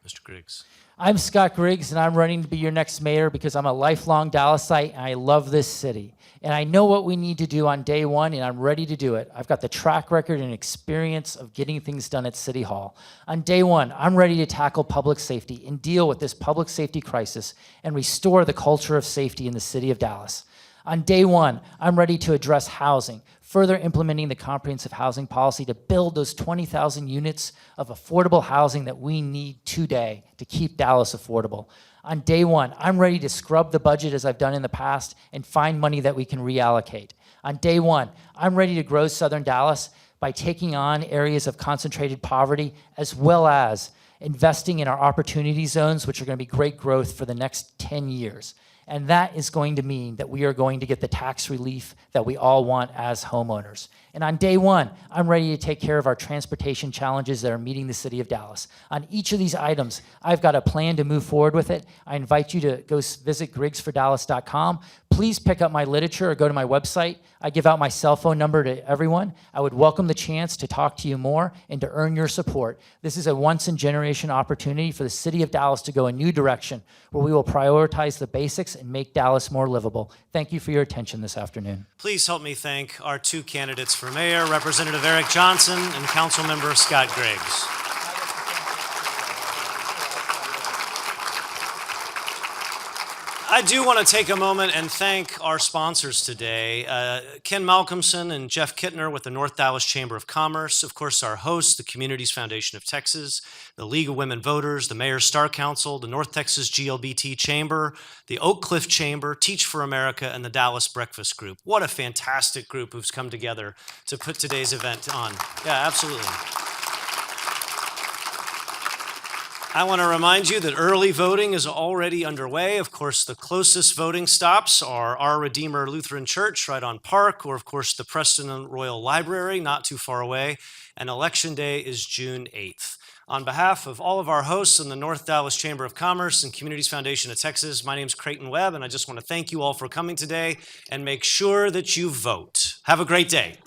Mr. Griggs. I'm Scott Griggs, and I'm running to be your next mayor because I'm a lifelong Dallasite, and I love this city. And I know what we need to do on day one, and I'm ready to do it. I've got the track record and experience of getting things done at City Hall. On day one, I'm ready to tackle public safety and deal with this public safety crisis and restore the culture of safety in the city of Dallas. On day one, I'm ready to address housing, further implementing the comprehensive housing policy to build those 20,000 units of affordable housing that we need today to keep Dallas affordable. On day one, I'm ready to scrub the budget as I've done in the past and find money that we can reallocate. On day one, I'm ready to grow Southern Dallas by taking on areas of concentrated poverty as well as investing in our opportunity zones, which are going to be great growth for the next 10 years. And that is going to mean that we are going to get the tax relief that we all want as homeowners. And on day one, I'm ready to take care of our transportation challenges that are meeting the city of Dallas. On each of these items, I've got a plan to move forward with it. I invite you to go visit griggsfordallas.com. Please pick up my literature or go to my website. I give out my cell phone number to everyone. I would welcome the chance to talk to you more and to earn your support. This is a once-in-generation opportunity for the city of Dallas to go a new direction where we will prioritize the basics and make Dallas more livable. Thank you for your attention this afternoon. Please help me thank our two candidates for mayor, Representative Eric Johnson and Councilmember Scott Griggs. I do want to take a moment and thank our sponsors today, Ken Malcolmson and Jeff Kittner with the North Dallas Chamber of Commerce, of course our hosts, the Communities Foundation of Texas, the League of Women Voters, the Mayor's Star Council, the North Texas GLBT Chamber, the Oak Cliff Chamber, Teach for America, and the Dallas Breakfast Group. What a fantastic group who's come together to put today's event on. Yeah, absolutely. I want to remind you that early voting is already underway. Of course, the closest voting stops are Our Redeemer Lutheran Church right on Park, or of course the Preston Royal Library not too far away, and Election Day is June 8th. On behalf of all of our hosts in the North Dallas Chamber of Commerce and Communities Foundation of Texas, my name is Creighton Webb, and I just want to thank you all for coming today and make sure that you vote. Have a great day.